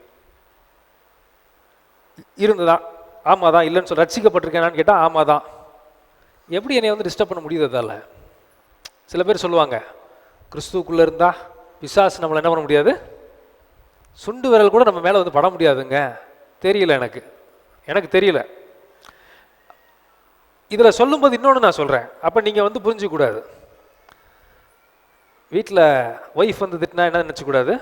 இருந்துதான், ஆமாம் தான், இல்லைன்னு சொல்ல ரட்சிக்கப்பட்டிருக்கேனான்னு கேட்டால் ஆமாம் தான். எப்படி என்னை வந்து டிஸ்டர்ப் பண்ண முடியுது? அதால் சில பேர் சொல்லுவாங்க, கிறிஸ்துவுக்குள்ளே இருந்தால் பிசாசு நம்மளை என்ன பண்ண முடியாது, சுண்டு விரல் கூட நம்ம மேலே வந்து பட முடியாதுங்க. தெரியல, எனக்கு தெரியல. இதில் சொல்லும்போது இன்னொன்று நான் சொல்கிறேன், அப்போ நீங்கள் வந்து புரிஞ்சிக்கூடாது. வீட்டில் ஒய்ஃப் வந்து திட்டினா என்ன நினச்சிக்கூடாது,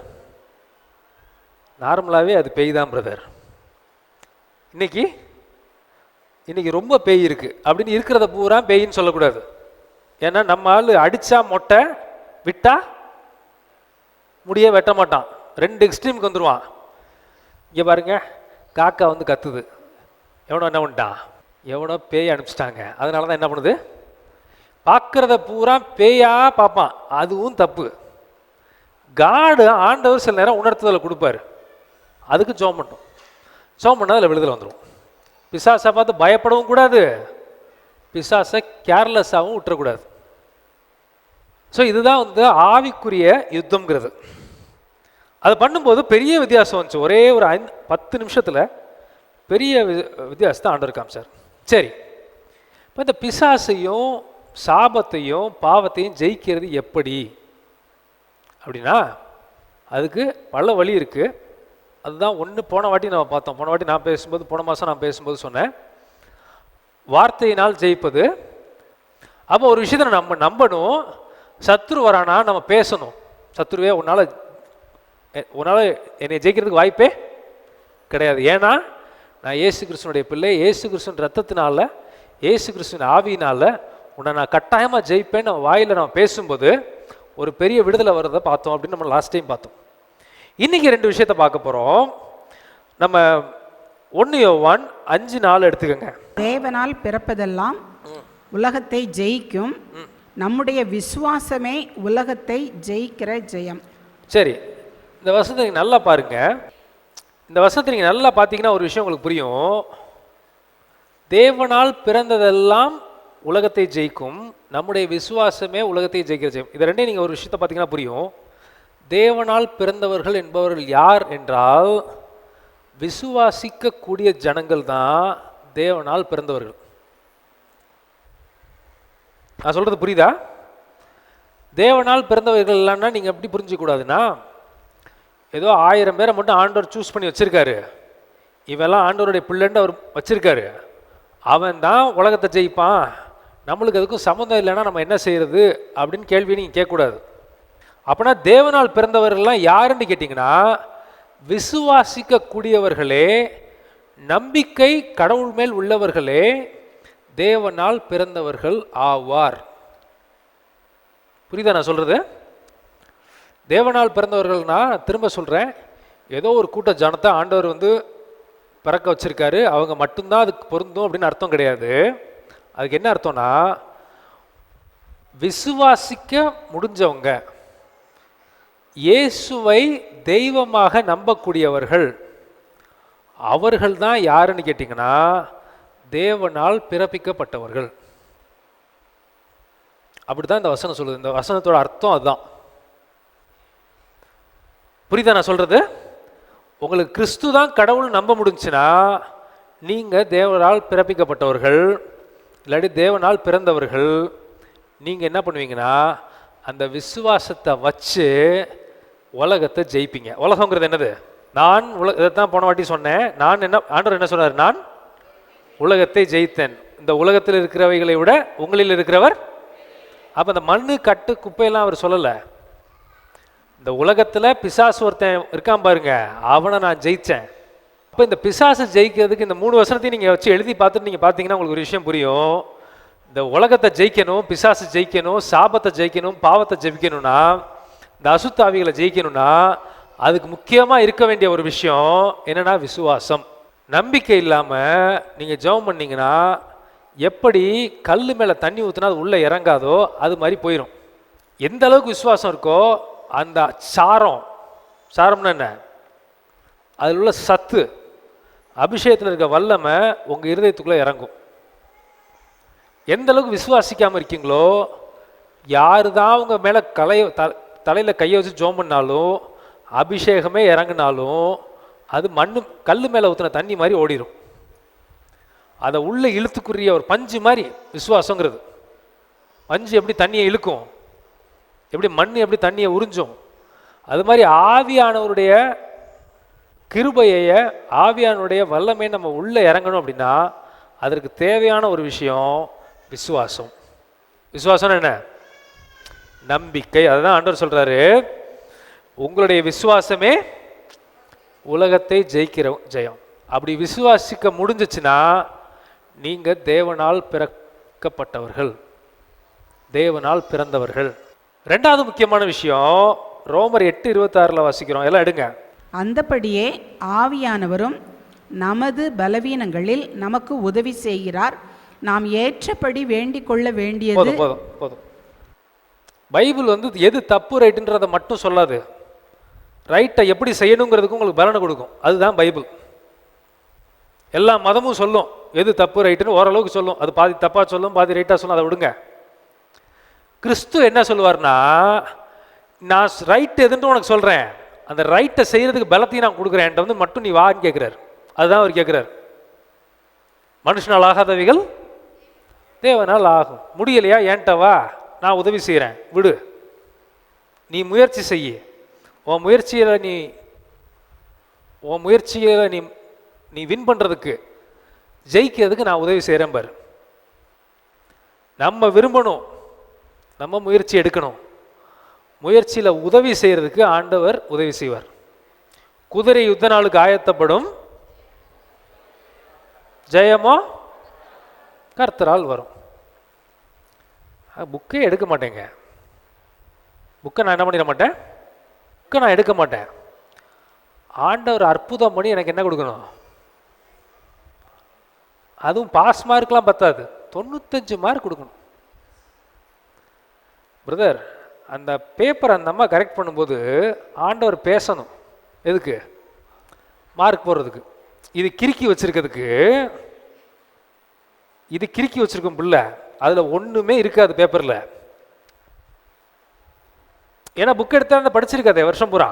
நார்மலாகவே அது பேய் தான் பிரதர், இன்னைக்கு ரொம்ப பேய் இருக்குது அப்படின்னு இருக்கிறத பூரா பேயின்னு சொல்லக்கூடாது. ஏன்னா நம்ம ஆள் அடித்தா மொட்டை, விட்டா முடியே வெட்ட மாட்டான். 2 எக்ஸ்ட்ரீமுக்கு வந்துடுவான். இங்கே பாருங்க, காக்கா வந்து கத்துது, எவனோ என்ன பண்ணிட்டான், எவனோ பேய் அனுப்பிச்சிட்டாங்க. அதனால தான் என்ன பண்ணுது, பார்க்குறத பூரா பேயா பார்ப்பான். அதுவும் தப்பு. காடு ஆண்டவர் சில நேரம் உணர்த்துதலை கொடுப்பாரு, அதுக்கு ஜோம் பண்ணும். ஜோம் பண்ணால் அதில் விடுதலை வந்துடும். பிசாசை பார்த்து பயப்படவும் கூடாது, பிசாசை கேர்லெஸ்ஸாகவும் விட்டுறக்கூடாது. ஸோ இதுதான் வந்து ஆவிக்குரிய யுத்தம்ங்கிறது. அது பண்ணும்போது பெரிய வித்தியாசம் வந்துச்சு. ஒரே ஒரு 10 நிமிஷத்தில் பெரிய வித்தியாசத்தை ஆண்டவர் காமிச்சார். சரி, இப்போ இந்த பிசாசையும் சாபத்தையும் பாவத்தையும் ஜெயிக்கிறது எப்படி அப்படின்னா, அதுக்கு பல வழி இருக்குது. அதுதான் ஒன்று போன வாட்டி நம்ம பார்த்தோம். போன மாதம் நான் பேசும்போது சொன்னேன், வார்த்தையினால் ஜெயிப்பது. அப்போ ஒரு விஷயத்தை நம்ம நம்பணும், சத்ரு வரானா நம்ம பேசணும். சத்ருவே உன்னால் என்னை ஜெயிக்கிறதுக்கு வாய்ப்பே கிடையாது. ஏன்னா நான் இயேசு கிறிஸ்துவனுடைய பிள்ளை, இயேசு கிறிஸ்துவின் ரத்தத்தினால, இயேசு கிறிஸ்துவின் ஆவியினால் உன்னை நான் கட்டாயமாக ஜெயிப்பேன்னு நம்ம வாயில் நம்ம பேசும்போது ஒரு பெரிய விடுதலை வர்றதை பார்த்தோம் அப்படின்னு நம்ம லாஸ்ட் டைம் பார்த்தோம். இன்றைக்கி 2 விஷயத்தை பார்க்க போகிறோம். நம்ம 1 யோவான் 5:4 எடுத்துக்கோங்க. தேவனால் பிறப்பதெல்லாம் உலகத்தை ஜெயிக்கும், நம்முடைய விசுவாசமே உலகத்தை ஜெயிக்கிற ஜெயம். சரி, இந்த வசனத்தை நீங்கள் நல்லா பாருங்க. இந்த வசனத்தை நீங்கள் நல்லா பார்த்தீங்கன்னா ஒரு விஷயம் உங்களுக்கு புரியும். தேவனால் பிறந்ததெல்லாம் உலகத்தை ஜெயிக்கும், நம்முடைய விசுவாசமே உலகத்தை ஜெயிக்கிற ஜெயம். இதை ரெண்டே நீங்கள் ஒரு விஷயத்தை பார்த்தீங்கன்னா புரியும். தேவனால் பிறந்தவர்கள் என்பவர்கள் யார் என்றால், விசுவாசிக்கக்கூடிய ஜனங்கள் தான் தேவனால் பிறந்தவர்கள். நான் சொல்றது புரியுதா? தேவனால் பிறந்தவர்கள் இல்லைன்னா நீங்கள் எப்படி புரிஞ்சிக்கூடாதுன்னா, ஏதோ 1000 பேரை மட்டும் ஆண்டவர் சூஸ் பண்ணி வச்சிருக்காரு, இவெல்லாம் ஆண்டவருடைய பிள்ளைன்னு அவர் வச்சிருக்காரு, அவன் தான் உலகத்தை ஜெயிப்பான், நம்மளுக்கு அதுக்கும் சம்மந்தம் இல்லைன்னா நம்ம என்ன செய்யறது அப்படின்னு கேள்வி நீங்கள் கேட்கக்கூடாது. அப்படின்னா தேவனால் பிறந்தவர்கள்லாம் யாருன்னு கேட்டிங்கன்னா, விசுவாசிக்கக்கூடியவர்களே, நம்பிக்கை கடவுள் மேல் உள்ளவர்களே தேவனால் பிறந்தவர்கள் ஆவார். புரியுதா நான் சொல்றது? தேவனால் பிறந்தவர்கள்னா திரும்ப சொல்கிறேன், ஏதோ ஒரு கூட்ட ஜனத்தை ஆண்டவர் வந்து பிறக்க வச்சிருக்காரு, அவங்க மட்டும்தான் அதுக்கு பொருந்தும் அப்படின்னு அர்த்தம் கிடையாது. அதுக்கு என்ன அர்த்தம்னா, விசுவாசிக்க முடிஞ்சவங்க, இயேசுவை தெய்வமாக நம்பக்கூடியவர்கள், அவர்கள் தான் யாருன்னு கேட்டிங்கன்னா தேவனால் பிறப்பிக்கப்பட்டவர்கள். அப்படிதான் இந்த வசனம் சொல்லுது. இந்த வசனத்தோட அர்த்தம் அதுதான். புரியுதா நான் சொல்றது? உங்களுக்கு கிறிஸ்து தான் கடவுள் நம்ப முடிஞ்சுன்னா நீங்க தேவனால் பிறப்பிக்கப்பட்டவர்கள், இல்லாட்டி தேவனால் பிறந்தவர்கள். நீங்க என்ன பண்ணுவீங்கன்னா அந்த விசுவாசத்தை வச்சு உலகத்தை ஜெயிப்பீங்க. உலகங்கிறது என்னது? நான் இதைத்தான் போன வாட்டி சொன்னேன். நான் என்ன, ஆண்டவர் என்ன சொன்னார்? நான் உலகத்தை ஜெயித்தேன், இந்த உலகத்தில் இருக்கிறவைகளை விட உங்களில் இருக்கிறவர். அப்போ அந்த மண்ணு கட்டு குப்பையெல்லாம் அவர் சொல்லலை. இந்த உலகத்தில் பிசாசு ஒருத்தன் இருக்கான் பாருங்க, அவனை நான் ஜெயித்தேன். அப்போ இந்த பிசாசை ஜெயிக்கிறதுக்கு இந்த 3 வசனத்தையும் நீங்கள் வச்சு எழுதி பார்த்துட்டு நீங்கள் பார்த்தீங்கன்னா உங்களுக்கு ஒரு விஷயம் புரியும். இந்த உலகத்தை ஜெயிக்கணும், பிசாசு ஜெயிக்கணும், சாபத்தை ஜெயிக்கணும், பாவத்தை ஜெயிக்கணும்னா, இந்த அசுத்தாவிகளை ஜெயிக்கணும்னா அதுக்கு முக்கியமாக இருக்க வேண்டிய ஒரு விஷயம் என்னன்னா விசுவாசம். நம்பிக்கை இல்லாமல் நீங்கள் ஜெபம் பண்ணீங்கன்னா எப்படி கல் மேலே தண்ணி ஊற்றினா அது உள்ளே இறங்காதோ அது மாதிரி போயிடும். எந்த அளவுக்கு விசுவாசம் இருக்கோ அந்த சாரம்னா என்ன? அதில் உள்ள சத்து, அபிஷேகத்தில் இருக்க வல்லமை உங்கள் இருதயத்துக்குள்ளே இறங்கும். எந்த அளவுக்கு விசுவாசிக்காமல் இருக்கீங்களோ, யாரு தான் உங்கள் மேலே தலையில் கையை வச்சு ஜோம் பண்ணாலும், அபிஷேகமே இறங்கினாலும் அது மண்ணு கல் மேலே ஊற்றின தண்ணி மாதிரி ஓடிடும். அதை உள்ளே இழுத்துக்குரிய ஒரு பஞ்சு மாதிரி விசுவாசங்கிறது. பஞ்சு எப்படி தண்ணியை இழுக்கும், எப்படி மண் எப்படி தண்ணியை உறிஞ்சும், அது மாதிரி ஆவியானவருடைய கிருபைய, ஆவியானுடைய வல்லமை நம்ம உள்ளே இறங்கணும் அப்படின்னா அதற்கு தேவையான ஒரு விஷயம் விசுவாசம். விசுவாசம் என்ன? நம்பிக்கை. அதுதான் ஆண்டவர் சொல்றாரு, உங்களுடைய விசுவாசமே உலகத்தை ஜெயிக்கிற ஜெயம். அப்படி விசுவாசிக்க முடிஞ்சிச்சுன்னா நீங்க தேவனால் பிறக்கப்பட்டவர்கள், தேவனால் பிறந்தவர்கள். ரெண்டாவது முக்கியமான விஷயம் ரோமர் 8:26 வாசிக்கிறோம், எல்லாம் எடுங்க. அந்தபடியே ஆவியானவரும் நமது பலவீனங்களில் நமக்கு உதவி செய்கிறார், நாம் ஏற்றபடி வேண்டிக் கொள்ள வேண்டியது. போதும் போதும் போதும். பைபிள் வந்து எது தப்பு ரைட்டுன்றதை மட்டும் சொல்லாது, ரைட்டை எப்படி செய்யணுங்கிறதுக்கும் உங்களுக்கு பலனை கொடுக்கும். அதுதான் பைபிள். எல்லா மதமும் சொல்லும் எது தப்பு ரைட்டுன்னு, ஓரளவுக்கு சொல்லும். அது பாதி தப்பாக சொல்லும், பாதி ரைட்டாக சொல்லும், அதை விடுங்க. கிறிஸ்து என்ன சொல்லுவார்னா, நான் ரைட் எதுன்னு உனக்கு சொல்கிறேன், அந்த ரைட்டை செய்கிறதுக்கு பலத்தையும் நான் கொடுக்குறேன், என்கிட்ட வந்து மட்டும் நீ வான்னு கேட்குறாரு. அதுதான் அவர் கேட்குறாரு. மனுஷனால் ஆகாதவைகள் தேவனால் ஆகும். முடியலையா? ஏன்ட்ட வா, நான் உதவி செய்கிறேன், விடு, நீ முயற்சி செய்ய. உன் முயற்சியில் நீ வின் பண்ணுறதுக்கு, ஜெயிக்கிறதுக்கு நான் உதவி செய்கிறேன் பாரு. நம்ம விரும்பணும், நம்ம முயற்சி எடுக்கணும். முயற்சியில் உதவி செய்கிறதுக்கு ஆண்டவர் உதவி செய்வார். குதிரை யுத்த நாளுக்கு ஆயத்தப்படும், ஜெயமோ கர்த்தரால் வரும். புக்கே எடுக்க மாட்டேங்க. புக்கை நான் என்ன பண்ணிட மாட்டேன், புக்கை நான் எடுக்க மாட்டேன். ஆண்டவர் அற்புதம் பண்ணி எனக்கு என்ன கொடுக்கணும்? அதுவும் பாஸ் மார்க்லாம் பத்தாது, 95 மார்க் கொடுக்கணும். பிரதர், அந்த பேப்பர் அந்த அம்மா கரெக்ட் பண்ணும்போது ஆண்டவர் பேசணும். எதுக்கு? மார்க் போடுறதுக்கு. இது கிறுக்கி வச்சிருக்கிறதுக்கு, இது கிறுக்கி வச்சிருக்கும் பிள்ளை, அதில் ஒன்றுமே இருக்காது பேப்பரில். ஏன்னா புக் எடுத்தா அந்த படிச்சிருக்காதே வருஷம் பூரா.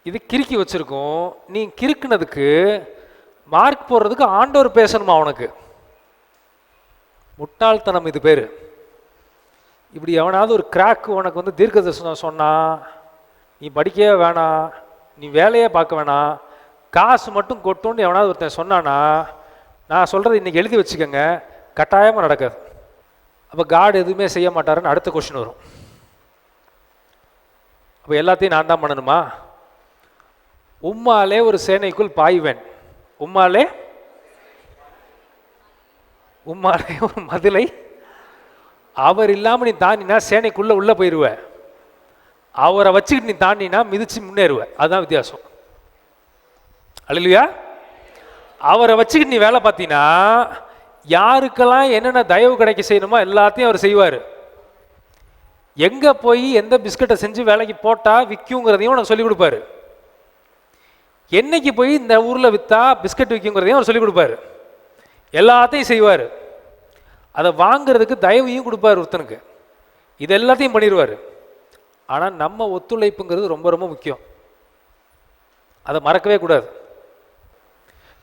இது கிறுக்கி வச்சிருக்கும். நீ கிறுக்குனதுக்கு மார்க் போடுறதுக்கு ஆண்டவர் பேசணுமா உனக்கு? முட்டாள்தனம் இது பேர். இப்படி எவனாவது ஒரு கிராக்கு உனக்கு வந்து தீர்க்க தரிசனம் சொன்னா, நீ படிக்கவே வேணாம், நீ வேலையே பார்க்க வேணாம், காசு மட்டும் கொட்டுன்னு எவனாவது ஒருத்தன் சொன்னானா, நான் சொல்கிறது இன்றைக்கி எழுதி வச்சுக்கோங்க, கட்டாயமாக நடக்காது. அப்போ காட் எதுவுமே செய்ய மாட்டாருன்னு அடுத்த கொஸ்டின் வரும். அப்போ எல்லாத்தையும் நான் தான் பண்ணணுமா? உம்மாலே ஒரு சேனைக்குள் பாய்வேன், உம்மாலே ஒரு மதிலை அவர் இல்லாமல் நீ தாண்டினா சேனைக்குள்ளே உள்ளே போயிடுவ. அவரை வச்சுக்கிட்டு நீ தாண்டினா மிதிச்சு முன்னேறுவ. அதுதான் வித்தியாசம். அல்லேலூயா. அவரை வச்சுக்கிட்டு நீ வேலை பார்த்தீங்கன்னா யாருக்கெல்லாம் என்னென்ன தயவு கிடைக்க செய்யணுமோ எல்லாத்தையும் அவர் செய்வார். எங்கே போய் எந்த பிஸ்கட்டை செஞ்சு வேலைக்கு போட்டால் விற்குங்கிறதையும் உனக்கு சொல்லிக் கொடுப்பாரு. என்னைக்கு போய் இந்த ஊரில் விற்றா பிஸ்கட் விற்குங்கிறதையும் அவர் சொல்லிக் கொடுப்பாரு. எல்லாத்தையும் செய்வார். அதை வாங்கிறதுக்கு தயவையும் கொடுப்பார் ஒருத்தனுக்கு. இது எல்லாத்தையும் பண்ணிடுவார். ஆனால் நம்ம ஒத்துழைப்புங்கிறது ரொம்ப ரொம்ப முக்கியம். அதை மறக்கவே கூடாது.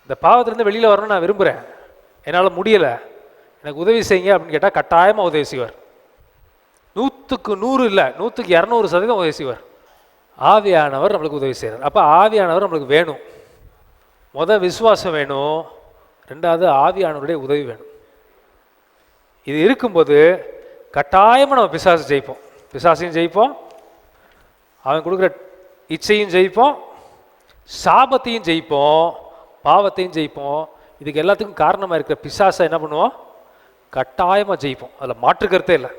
இந்த பாவத்திலேருந்து வெளியில் வரணும்னு நான் விரும்புகிறேன், என்னால் முடியலை, எனக்கு உதவி செய்யுங்க அப்படின்னு கேட்டால் கட்டாயமாக உதவி செய்வார். 100க்கு 100 இல்லை, 100க்கு 200% உதவி செய்வார். ஆவியானவர் நம்மளுக்கு உதவி செய்கிறார். அப்போ ஆவியானவர் நம்மளுக்கு வேணும். விசுவாசம் வேணும், 2வது ஆவியானவருடைய உதவி வேணும். இது இருக்கும்போது கட்டாயமாக நம்ம பிசாசை ஜெயிப்போம். பிசாசையும் ஜெயிப்போம், அவன் கொடுக்குற இச்சையும் ஜெயிப்போம், சாபத்தையும் ஜெயிப்போம், பாவத்தையும் ஜெயிப்போம். இதுக்கு எல்லாத்துக்கும் காரணமாக இருக்கிற பிசாசை என்ன பண்ணுவோம்? கட்டாயமாக ஜெயிப்போம். அதில் மாற்று கருத்தே இல்லை.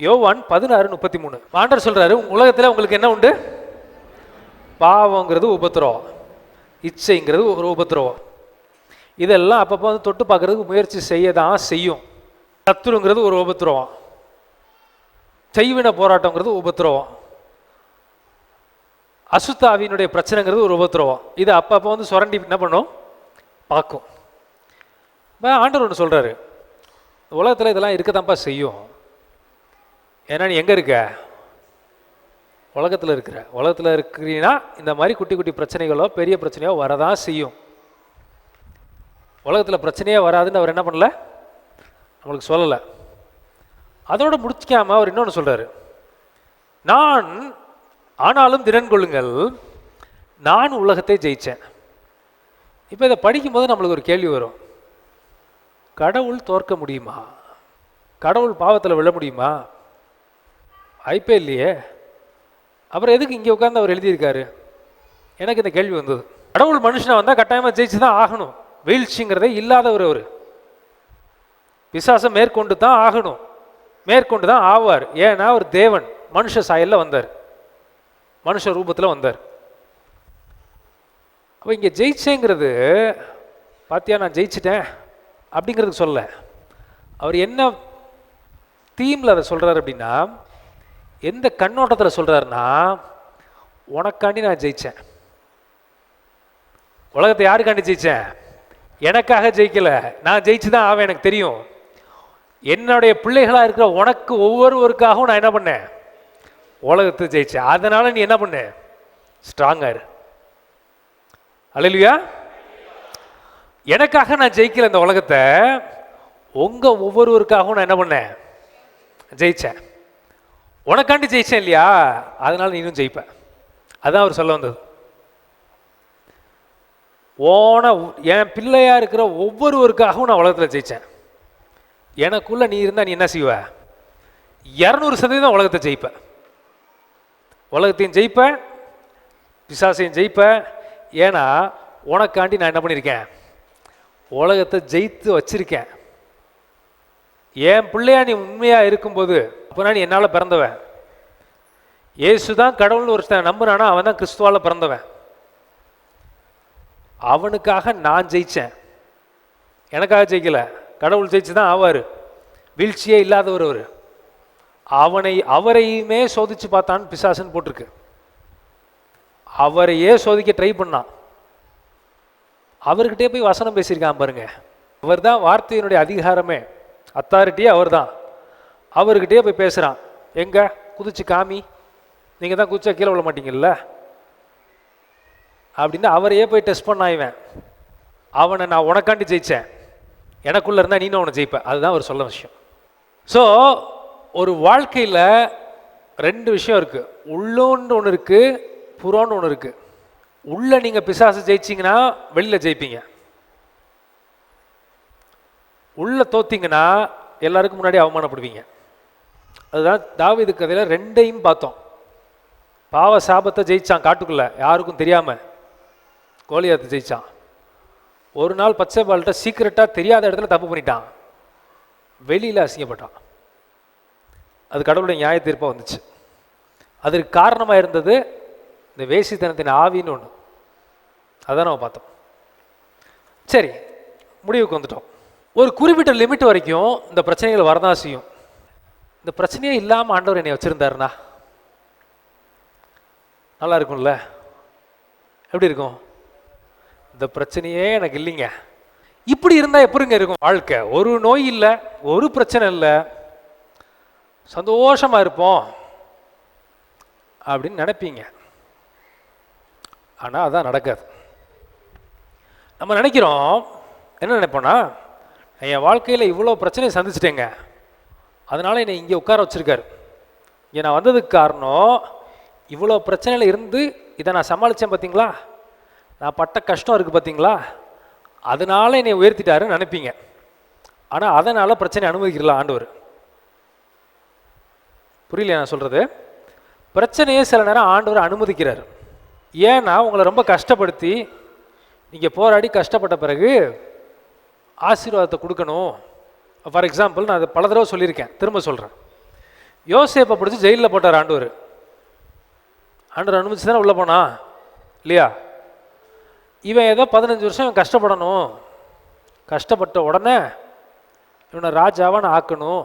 யோவான் 16:33 ஆண்டவர் சொல்கிறாரு, உலகத்தில் உங்களுக்கு என்ன உண்டு? பாவங்கிறது உபத்திரவம், இச்சைங்கிறது ஒரு உபத்திரவம். இதெல்லாம் அப்பப்போ வந்து தொட்டு பார்க்கறதுக்கு முயற்சி செய்ய தான் செய்யும். சத்துருங்கிறது ஒரு உபத்திரவம், செய்வின போராட்டங்கிறது உபத்திரவம், அசுத்தாவினுடைய பிரச்சனைங்கிறது ஒரு உபத்திரவம். இது அப்பப்போ வந்து சுரண்டி என்ன பண்ணும்? பார்க்கும். ஆண்டவர் ஒன்று சொல்கிறாரு, உலகத்தில் இதெல்லாம் இருக்கத்தான்ப்பா செய்யும். ஏன்னா நீ எங்கே இருக்க? உலகத்தில் இருக்கிற. உலகத்தில் இருக்கிறீன்னா இந்த மாதிரி குட்டி குட்டி பிரச்சனைகளோ பெரிய பிரச்சனையோ வரதான் செய்யும். உலகத்தில் பிரச்சனையே வராதுன்னு அவர் என்ன பண்ணல, நம்மளுக்கு சொல்லலை. அதோடு முடிச்சிக்காமல் அவர் இன்னொன்று சொல்கிறாரு, நான் ஆனாலும் திறன் கொள்ளுங்கள், நான் உலகத்தை ஜெயித்தேன். இப்போ இதை படிக்கும்போது நம்மளுக்கு ஒரு கேள்வி வரும், கடவுள் தோற்க முடியுமா? கடவுள் பாவத்தில் விழ முடியுமா? வாய்ப்பே இல்லையே. அப்புறம் எதுக்கு இங்கே உட்காந்து அவர் எழுதியிருக்காரு? எனக்கு இந்த கேள்வி வந்தது. கடவுள் மனுஷனை வந்தால் கட்டாயமாக ஜெயிச்சு தான் ஆகணும். வீழ்ச்சிங்கிறதே இல்லாதவர் அவர். பிசாசம் மேற்கொண்டு தான் ஆகணும், மேற்கொண்டு தான் ஆவார். ஏன்னா அவர் தேவன், மனுஷ சாயலில் வந்தார், மனுஷ ரூபத்தில் வந்தார். அப்போ இங்கே ஜெயிச்சேங்கிறது பார்த்தியா, நான் ஜெயிச்சிட்டேன் அப்படிங்கிறதுக்கு சொல்ல. அவர் என்ன தீமில் அதை சொல்கிறார் அப்படின்னா, எந்த கண்ணோட்டத்தில் சொல்கிறாருன்னா, உனக்காண்டி நான் ஜெயித்தேன். உலகத்தை யாருக்காண்டி ஜெயித்தேன்? எனக்காக ஜெயிக்கலை, நான் ஜெயிச்சு தான் ஆவேன். எனக்கு தெரியும், என்னுடைய பிள்ளைகளாக இருக்கிற உனக்கு ஒவ்வொருவருக்காகவும் நான் என்ன பண்ணேன்? உலகத்தை ஜெயித்தேன். அதனால் நீ என்ன பண்ண? ஸ்ட்ராங்காக இரு. அல்லேலூயா. எனக்காக நான் ஜெயிக்கல இந்த உலகத்தை, உங்கள் ஒவ்வொருவருக்காகவும் நான் என்ன பண்ணேன்? ஜெயித்தேன். உனக்காண்டி ஜெயிச்சேன் இல்லையா, அதனால் நீனும் ஜெயிப்ப. அதான் அவர் சொல்ல வந்தது. என் பிள்ளையாக இருக்கிற ஒவ்வொருவருக்காகவும் நான் உலகத்தில் ஜெயித்தேன். எனக்குள்ளே நீ இருந்தால் நீ என்ன செய்வ? 200% உலகத்தை ஜெயிப்ப. உலகத்தையும் ஜெயிப்ப, பிசாசையும் ஜெயிப்ப. ஏன்னா உனக்காண்டி நான் என்ன பண்ணியிருக்கேன்? உலகத்தை ஜெயித்து வச்சிருக்கேன். என் பிள்ளையா நீ உண்மையாக இருக்கும்போது, அப்போனா நீ என்னால் பிறந்தவன். இயேசு தான் கடவுள்னு ஒருத்தன் நம்புறானா அவன் தான் கிறிஸ்துவால் பிறந்தவன். அவனுக்காக நான் ஜெயித்தேன், எனக்காக ஜெயிக்கலை. கடவுள் ஜெயிச்சு தான் ஆவார். வீழ்ச்சியே இல்லாதவர் அவர். அவரையுமே சோதிச்சு பார்த்தான்னு பிசாசுன்னு போட்டிருக்கு. அவரையே சோதிக்க ட்ரை பண்ணான். அவர்கிட்டே போய் வசனம் பேசியிருக்கான் பாருங்க. அவர் தான் வார்த்தையினுடைய அதிகாரமே, அத்தாரிட்டியே அவர் தான். அவர்கிட்டே போய் பேசுகிறான், எங்க குதிச்சு காமி, நீங்கள் தான் குதிச்சா கீழே விழ மாட்டீங்கல்ல அப்படின்னு அவரையே போய் டெஸ்ட் பண்ணாயிவேன். அவனை நான் உனக்காண்டி ஜெயித்தேன், எனக்குள்ளே இருந்தால் நீனும் அவனை ஜெயிப்பேன். அதுதான் அவர் சொல்ல விஷயம். ஸோ ஒரு வாழ்க்கையில் 2 விஷயம் இருக்குது. உள்ளோன்னு ஒன்று இருக்குது, புறோன்னு ஒன்று இருக்குது. உள்ளே நீங்கள் பிசாசு ஜெயிச்சிங்கன்னா வெளியில் ஜெயிப்பீங்க. உள்ளே தோத்தீங்கன்னா எல்லாருக்கும் முன்னாடி அவமானப்படுவீங்க. அதுதான் தாவீது கதையில் 2ஐயும் பார்த்தோம். பாவ சாபத்தை ஜெயிச்சான் காட்டுக்குள்ளே, யாருக்கும் தெரியாமல் கோலியாத்தை ஜெயிச்சான். ஒரு நாள் பச்சை பால்கிட்ட சீக்கிரட்டாக தெரியாத இடத்துல தப்பு பண்ணிட்டான், வெளியில் அசிங்கப்பட்டான். அது கடவுளுடைய நியாய தீர்ப்பாக வந்துச்சு. அதற்கு காரணமாக இருந்தது இந்த வேசித்தனத்தின் ஆவின்னு ஒன்று. அதான் நம்ம பார்த்தோம். சரி, முடிவுக்கு வந்துட்டோம். ஒரு குறிப்பிட்ட லிமிட் வரைக்கும் இந்த பிரச்சனைகள் வரதான் செய்யும். இந்த பிரச்சனையே இல்லாமல் ஆண்டவர் என்னை வச்சுருந்தாருண்ணா நல்லா இருக்கும்ல? எப்படி இருக்கும்? இந்த பிரச்சனையே எனக்கு இல்லைங்க, இப்படி இருந்தால் எப்படிங்க இருக்கும் வாழ்க்கை? ஒரு நோய் இல்லை, ஒரு பிரச்சனை இல்லை, சந்தோஷமாக இருப்போம் அப்படின்னு நினைப்பீங்க. ஆனால் அதான் நடக்காது. நம்ம நினைக்கிறோம், என்ன நினைப்போன்னா, என் வாழ்க்கையில் இவ்வளோ பிரச்சனையை சந்திச்சிட்டேங்க, அதனால் என்னை இங்கே உட்கார வச்சுருக்காரு. இங்கே நான் வந்ததுக்கு காரணம் இவ்வளோ பிரச்சனையில் இருந்து இதை நான் சமாளித்தேன் பார்த்தீங்களா, நான் பட்ட கஷ்டம் இருக்குது பார்த்தீங்களா, அதனால் என்னை உயர்த்திட்டாருன்னு நினைப்பீங்க. ஆனால் அதனால் பிரச்சனை அனுமதிக்கிறல ஆண்டவர். புரியலையா நான் சொல்கிறது? பிரச்சனையே சில நேரம் ஆண்டவர் அனுமதிக்கிறார். ஏன்னா உங்களை ரொம்ப கஷ்டப்படுத்தி நீங்கள் போராடி கஷ்டப்பட்ட பிறகு ஆசீர்வாதத்தை கொடுக்கணும். ஃபார் எக்ஸாம்பிள், நான் அதை பல தடவை சொல்லியிருக்கேன், திரும்ப சொல்கிறேன். யோசேப்பை பிடிச்சி ஜெயிலில் போட்டார் ஆண்டவர். ஆண்டவர் அனுமதிச்சு தானே உள்ளே போனா இல்லையா? இவன் ஏதோ 15 வருஷம் இவன் கஷ்டப்படணும், கஷ்டப்பட்ட உடனே இவனை ராஜாவாக நான் ஆக்கணும்,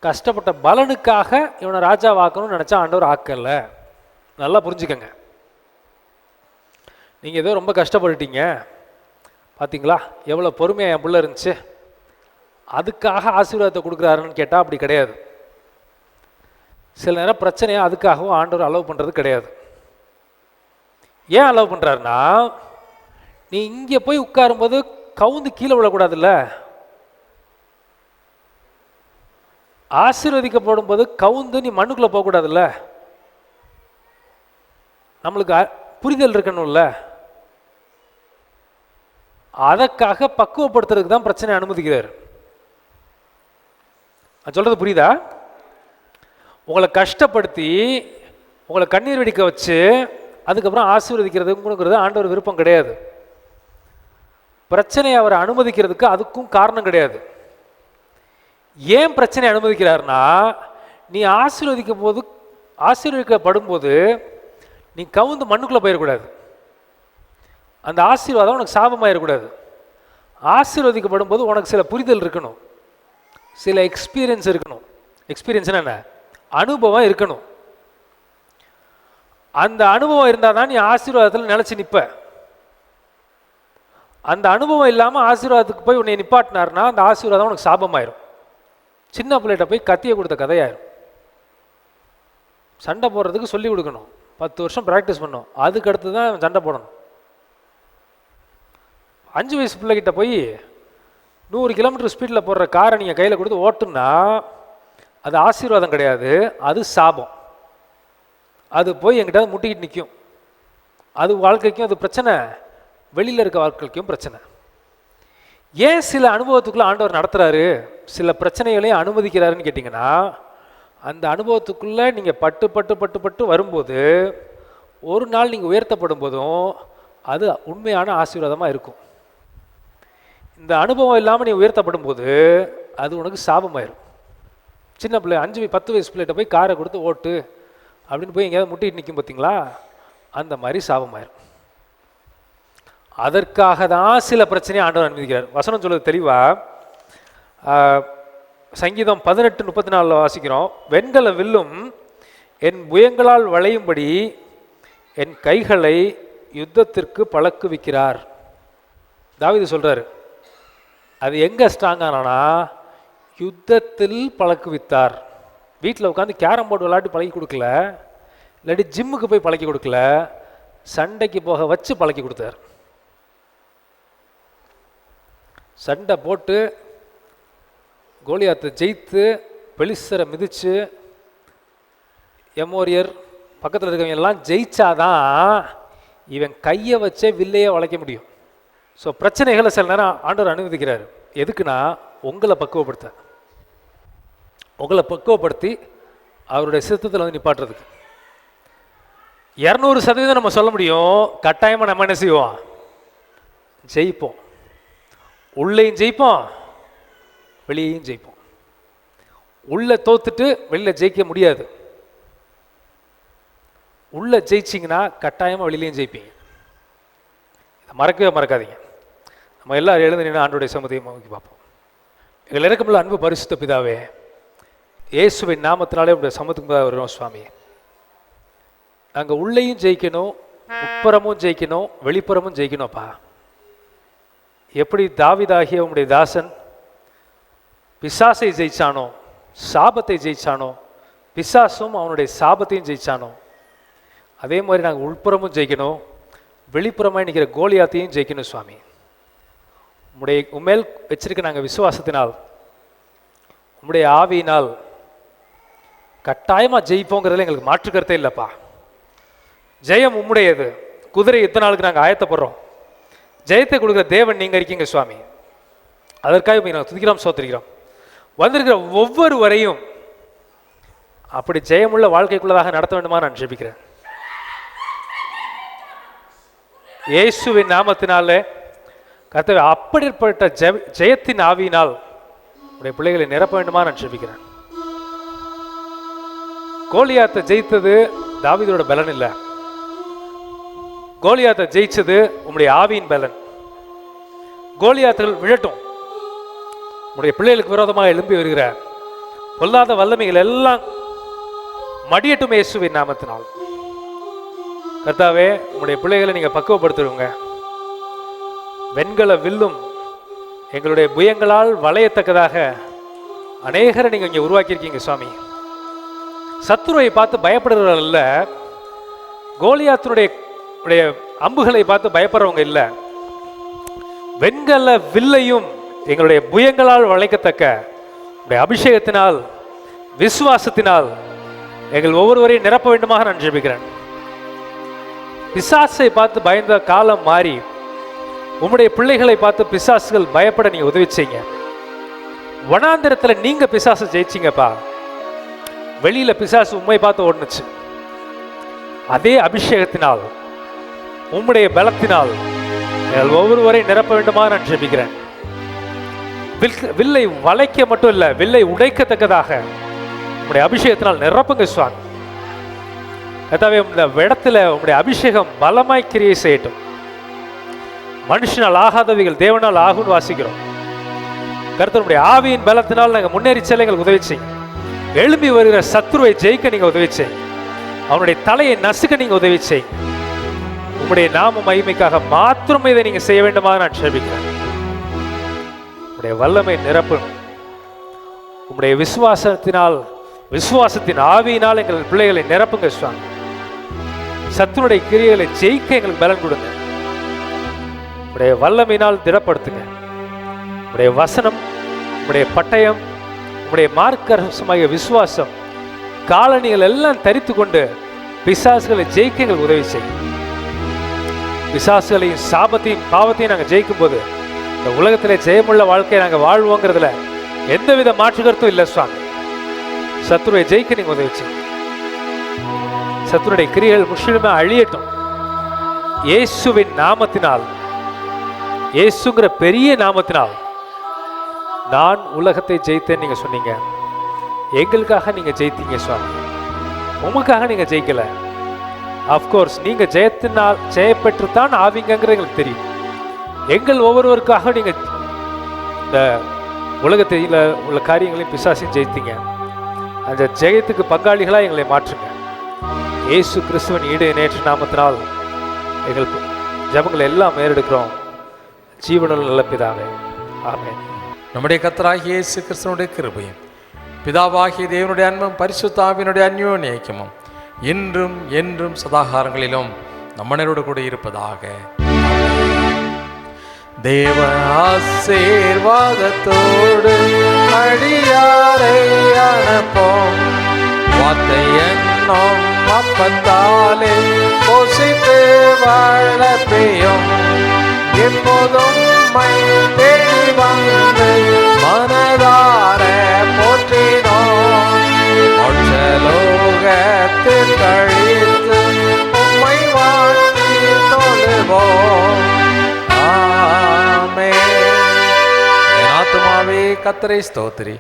கஷ்டப்பட்ட பலனுக்காக இவனை ராஜாவை ஆக்கணும்னு நினச்சா ஆண்டவர் ஆக்கலை. நல்லா புரிஞ்சுக்கங்க. நீங்கள் ஏதோ ரொம்ப கஷ்டப்பட்டுட்டீங்க பார்த்தீங்களா, எவ்வளோ பொறுமையாக என் பிள்ளை இருந்துச்சு, அதுக்காக ஆசீர்வாதத்தை கொடுக்குறாருன்னு கேட்டால் அப்படி கிடையாது. சில நேரம் பிரச்சனையை அதுக்காகவும் ஆண்டவர் அலோவ் பண்ணுறது கிடையாது. ஏன் அலோவ் பண்ணுறாருன்னா, நீ இங்கே போய் உட்காரும்போது கவுந்து கீழே விழக்கூடாதுல்ல, ஆசீர்வதிக்கப்படும் போது கவுந்து நீ மண்ணுக்குள்ளே போகக்கூடாதுல்ல, நம்மளுக்கு புரிதல் இருக்கணும்ல. அதற்காக பக்குவப்படுத்துறதுக்கு தான் பிரச்சனை அனுமதிக்கிறார். நான் சொல்றது புரியுதா? உங்களை கஷ்டப்படுத்தி உங்களை கண்ணீர் வெடிக்க வச்சு அதுக்கப்புறம் ஆசீர்வதிக்கிறதுங்கிறது ஆண்டவர் விருப்பம் கிடையாது. பிரச்சனையை அவரை அனுமதிக்கிறதுக்கு அதுக்கும் காரணம் கிடையாது. ஏன் பிரச்சனை அனுமதிக்கிறார்னா, நீ ஆசீர்வதிக்கப்படும் போது நீ கவுந்து மண்ணுக்குள்ளே போயிடக்கூடாது, அந்த ஆசீர்வாதம் உனக்கு சாபமாயிடக்கூடாது. ஆசீர்வதிக்கப்படும் போது உனக்கு சில புரிதல் இருக்கணும், சில எக்ஸ்பீரியன்ஸ் இருக்கணும். எக்ஸ்பீரியன்ஸ்னா என்ன? அனுபவம் இருக்கணும். அந்த அனுபவம் இருந்தால் தான் நீ ஆசீர்வாதத்தில் நினச்சி நிற்ப. அந்த அனுபவம் இல்லாமல் ஆசீர்வாதத்துக்கு போய் உன்னை நிப்பாட்டினார்னா அந்த ஆசீர்வாதம் உனக்கு சாபமாயிரும். சின்ன பிள்ளைகிட்ட போய் கத்தியை கொடுத்த கதையாயிரும். சண்டை போடுறதுக்கு சொல்லி கொடுக்கணும், 10 வருஷம் ப்ராக்டிஸ் பண்ணணும், அதுக்கு அடுத்து தான் சண்டை போடணும். 5 வயசு பிள்ளைகிட்ட போய் 100 கிலோமீட்டர் ஸ்பீடில் போடுற காரை நீங்கள் கையில் கொடுத்து ஓட்டுன்னா அது ஆசீர்வாதம் கிடையாது, அது சாபம். அது போய் என்கிட்ட முட்டிக்கிட்டு நிற்கும். அது வாழ்க்கைக்கும் அது பிரச்சனை, வெளியில் இருக்க வாழ்க்கைக்கும் பிரச்சனை. ஏன் சில அனுபவத்துக்குள்ளே ஆண்டவர் நடத்துகிறாரு, சில பிரச்சனைகளையும் அனுமதிக்கிறாருன்னு கேட்டிங்கன்னா, அந்த அனுபவத்துக்குள்ளே நீங்கள் பட்டு பட்டு பட்டு பட்டு வரும்போது ஒரு நாள் நீங்கள் உயர்த்தப்படும் போதும் அது உண்மையான ஆசீர்வாதமாக இருக்கும். இந்த அனுபவம் இல்லாமல் நீ உயர்த்தப்படும் போது அது உனக்கு சாபமாயிரும். சின்ன பிள்ளை 5-10 வயசு பிள்ளைகிட்ட போய் காரை கொடுத்து ஓட்டு அப்படின்னு போய் எங்கேயாவது முட்டிட்டு நிற்கும் பார்த்தீங்களா, அந்த மாதிரி சாபமாயிரும். அதற்காக தான் சில பிரச்சனையை ஆண்டவர் அனுமதிக்கிறார். வசனம் சொல்வது தெளிவா, சங்கீதம் 18:34 வாசிக்கிறோம். வெண்கல வில்லும் என் புயங்களால் வளையும்படி என் கைகளை யுத்தத்திற்கு பழக்குவிக்கிறார். தாவீது சொல்றாரு. அது எங்க ஸ்ட்ராங் ஆனா, யுத்தத்தில் பழக்குவித்தார். வீட்டில் உட்காந்து கேரம் போர்டு விளையாட்டு பழகி கொடுக்கல, இல்லாட்டி ஜிம்முக்கு போய் பழக்கி கொடுக்கல, சண்டைக்கு போக வச்சு பழக்கி கொடுத்தார். சண்டை போட்டு கோலியாத்தை ஜெயித்து பெலிஸ்தரை மிதித்து எமோரியர் பக்கத்தில் இருக்கவங்க எல்லாம் ஜெயிச்சாதான் இவன் கையை வச்சே வில்லையே வளைக்க முடியும். ஸோ பிரச்சனைகளை சில நேரம் ஆண்டவர் அனுமதிக்கிறார். எதுக்குன்னா உங்களை பக்குவப்படுத்தி அவருடைய சித்தத்தில் வந்து நிப்பாட்டுறதுக்கு. 200% நம்ம சொல்ல முடியும், கட்டாயமாக நம்ம என்ன செய்வோம், ஜெயிப்போம். உள்ளேயும் ஜெயிப்போம், வெளியேயும் ஜெயிப்போம். உள்ள தோத்துட்டு வெளியில் ஜெயிக்க முடியாது. உள்ளே ஜெயிச்சிங்கன்னா கட்டாயமாக வெளியிலையும் ஜெயிப்பீங்க. இதை மறக்கவே மறக்காதீங்க. நம்ம எல்லாரும் எழுந்து நின்று ஆண்டோடைய சமூகத்தை நோக்கி பார்ப்போம். எங்கள் இறக்கமுள்ள அன்பு பரிசுத்த பிதாவே, இயேசுவின் நாமத்தினாலே உங்களுடைய சமூகத்துக்கு வருகிறோம் சுவாமி. நாங்கள் உள்ளேயும் ஜெயிக்கணும், உட்புறமும் ஜெயிக்கணும், வெளிப்புறமும் ஜெயிக்கணும்ப்பா. எப்படி தாவீதாகிய உங்களுடைய தாசன் பிசாசை ஜெயிச்சானோ, சாபத்தை ஜெயிச்சானோ, பிசாசும் அவனுடைய சாபத்தையும் ஜெயிச்சானோ, அதே மாதிரி நாங்கள் உள்புறமும் ஜெயிக்கணும், வெளிப்புறமாக நிற்கிற கோலியாத்தையும் ஜெயிக்கணும் சுவாமி. உம்மேல் வச்சிருக்க நாங்கள் விசுவாசத்தினால், உம்முடைய ஆவியினால் கட்டாயமாக ஜெயிப்போங்கிறதுல எங்களுக்கு மாற்று கருத்தே இல்லைப்பா. ஜெயம் உம்முடையது. குதிரை இத்தனை நாளுக்கு நாங்கள் ஆயத்தப்படுறோம். ஜெயத்தை கொடுக்குற தேவன் நீங்கள் இருக்கீங்க சுவாமி. அதற்காக நாங்கள் துதிக்கிறோம், சோத்திரிக்கிறோம். வந்திருக்கிற ஒவ்வொருவரையும் அப்படி ஜெயமுள்ள வாழ்க்கைக்குள்ளதாக நடத்த வேண்டுமா நான் ஜெபிக்கிறேன். இயேசுவின் நாமத்தினாலே கர்த்தாவே, அப்படிப்பட்ட ஜெயத்தின் ஆவியினால் உடைய பிள்ளைகளை நிரப்ப வேண்டுமா நான் ஜெபிக்கிறேன். கோலியாத்தை ஜெயித்தது தாவீதோட பலன் இல்லை, கோலியாத்தை ஜெயிச்சது உம்முடைய ஆவியின் பலன். கோலியாத்துகள் விழட்டும். உடைய பிள்ளைகளுக்கு விரோதமாக எழும்பி வருகிற பொல்லாத வல்லமைகள் எல்லாம் மடியட்டும் இயேசுவின் நாமத்தினால். கர்த்தாவே, உங்களுடைய பிள்ளைகளை நீங்க பக்குவப்படுத்துவீங்க. வெண்கல வில்லும் எங்களுடைய புயங்களால் வளையத்தக்கதாக அநேகரை நீங்க இங்கே உருவாக்கியிருக்கீங்க சுவாமி. சத்துருவை பார்த்து பயப்படுறவர்கள் அல்ல, கோலியாத்தினுடைய அம்புகளை பார்த்து பயப்படுறவங்க இல்லை. வெண்கல வில்லையும் எங்களுடைய புயங்களால் வளைக்கத்தக்க உடைய அபிஷேகத்தினால், விசுவாசத்தினால் எங்கள் ஒவ்வொருவரையும் நிரப்ப வேண்டுமாக நான் ஜெபிக்கிறேன். பிசாசை பார்த்து பயந்த காலம் மாறி உம்முடைய பிள்ளைகளை பார்த்து பிசாசுகள் பயப்பட நீங்க உதவி செய்யுங்க. வனாந்திரத்தில் நீங்க பிசாசை ஜெயிச்சிங்கப்பா. வெளியில பிசாசு உண்மை பார்த்து ஓடுனுச்சு. அதே அபிஷேகத்தினால், உம்முடைய பலத்தினால் எங்கள் ஒவ்வொருவரையும் நிரப்ப வேண்டுமா நான் ஜெபிக்கிறேன். வில்லை வளைக்க மட்டும் இல்லை, வில்லை உடைக்கத்தக்கதாக உம்முடைய அபிஷேகத்தினால் நிரப்புங்க சுவாமி. கர்த்தாவே, இந்த இடத்துல உம்முடைய அபிஷேகம் பலமாய் கிரியை செய்யட்டும். மனுஷனால் ஆகாதவைகள் தேவனால் ஆகும்னு வாசிக்கிறோம். கர்த்தருடைய ஆவியின் பலத்தினால் நாங்கள் முன்னேறி செல்ல எங்களுக்கு உதவி செய்யும். எழும்பி வருகிற சத்துருவை ஜெயிக்க நீங்க உதவி செய்யும். அவனுடைய தலையை நசுக்க நீங்க உதவி செய்யும். உம்முடைய நாம மகிமைக்காக மாத்திரம் இதை நீங்க செய்ய வேண்டுமா நான் ஜெபிக்கிறேன். உம்முடைய வல்லமை நிரப்பு. உம்முடைய விசுவாசத்தின் ஆவியினால் எங்கள் பிள்ளைகளை நிரப்புங்க சுவாமி. சத்துருடைய கிரியைகளை ஜெயிக்க எங்களுக்கு பலன் கொடுங்க. உடைய வல்லமையினால் திடப்படுத்துங்க. உடைய வசனம், உடைய பட்டயம், உடைய மார்க்கரசமாகிய விசுவாசம், காலணிகள் எல்லாம் தரித்து கொண்டு பிசாசுகளை ஜெயிக்க எங்களுக்கு உதவி செய்யும். பிசாசுகளையும் சாபத்தையும் பாவத்தையும் நாங்கள் ஜெயிக்கும் போது இந்த உலகத்திலே ஜெயமுள்ள வாழ்க்கையை நாங்கள் வாழ்வோங்கிறதுல எந்தவித மாற்று கருத்தும் இல்லை சுவாமி. சத்துருவை ஜெயிக்க நீங்க உதவி செய்யும். சத்துருடைய கிரியைகள் முற்றிலுமே அழியட்டும் இயேசுவின் நாமத்தினால். இயேசுங்கிற பெரிய நாமத்தினால் நான் உலகத்தை ஜெயித்தேன் நீங்க சொன்னீங்க. எங்களுக்காக நீங்க ஜெயித்தீங்க சுவாமி. உங்களுக்காக நீங்க ஜெயிக்கல. அப்கோர்ஸ் நீங்க ஜெயத்தினால் ஜெயப்பெற்றுத்தான் ஆவீங்கிறது எங்களுக்கு தெரியும். எங்கள் ஒவ்வொருவருக்காக நீங்க இந்த உலகத்தில் உள்ள காரியங்களையும் பிசாசையும் ஜெயித்தீங்க. அந்த ஜெயத்துக்கு பங்காளிகளா எங்களை மாற்றுங்க. இயேசு கிறிஸ்துவின் ஈடு நேற்று நாமத்தினால் எங்கள் ஜபங்களை எல்லாம் ஏறெடுக்கிறோம். ஜீவனுள்ள நல்ல பிதாவே, ஆமென். நம்முடைய கர்த்தராகிய இயேசு கிறிஸ்துவினுடைய கிருபையும் பிதாவாகிய தேவனுடைய அன்பும் பரிசுத்த ஆவியினுடைய அந்யோன்ய ஐக்கியமும் இன்றும் என்றும் சதாகாரங்களிலும் நம்மனோடு கூட இருப்பதாக. தேவ ஆசீர்வாதத்தோடு அடியாரை அனுப்போம். வார்த்தை என்னும் அப்பத்தாலே போஷித்து வளர்ப்பையும் எப்போதும் தேடி வந்து மனதார போற்றினோம். மோட்சலோகத்தில் கழித்து உம்மை வாழ்த்தி தொழுவோம். என் ஆத்துமாவே கர்த்தரை ஸ்தோத்திரி,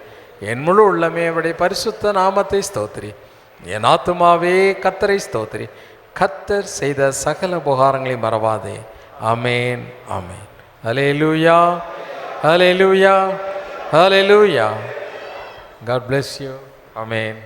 என் முழு உள்ளமே அவருடைய பரிசுத்த நாமத்தை ஸ்தோத்திரி. என் ஆத்துமாவே கர்த்தரை ஸ்தோத்திரி, கர்த்தர் செய்த சகல உபகாரங்களை மறவாதே. ஆமேன், ஆமேன். ஹல்லேலூயா, ஹல்லேலூயா, ஹல்லேலூயா. God bless you. ஆமேன்.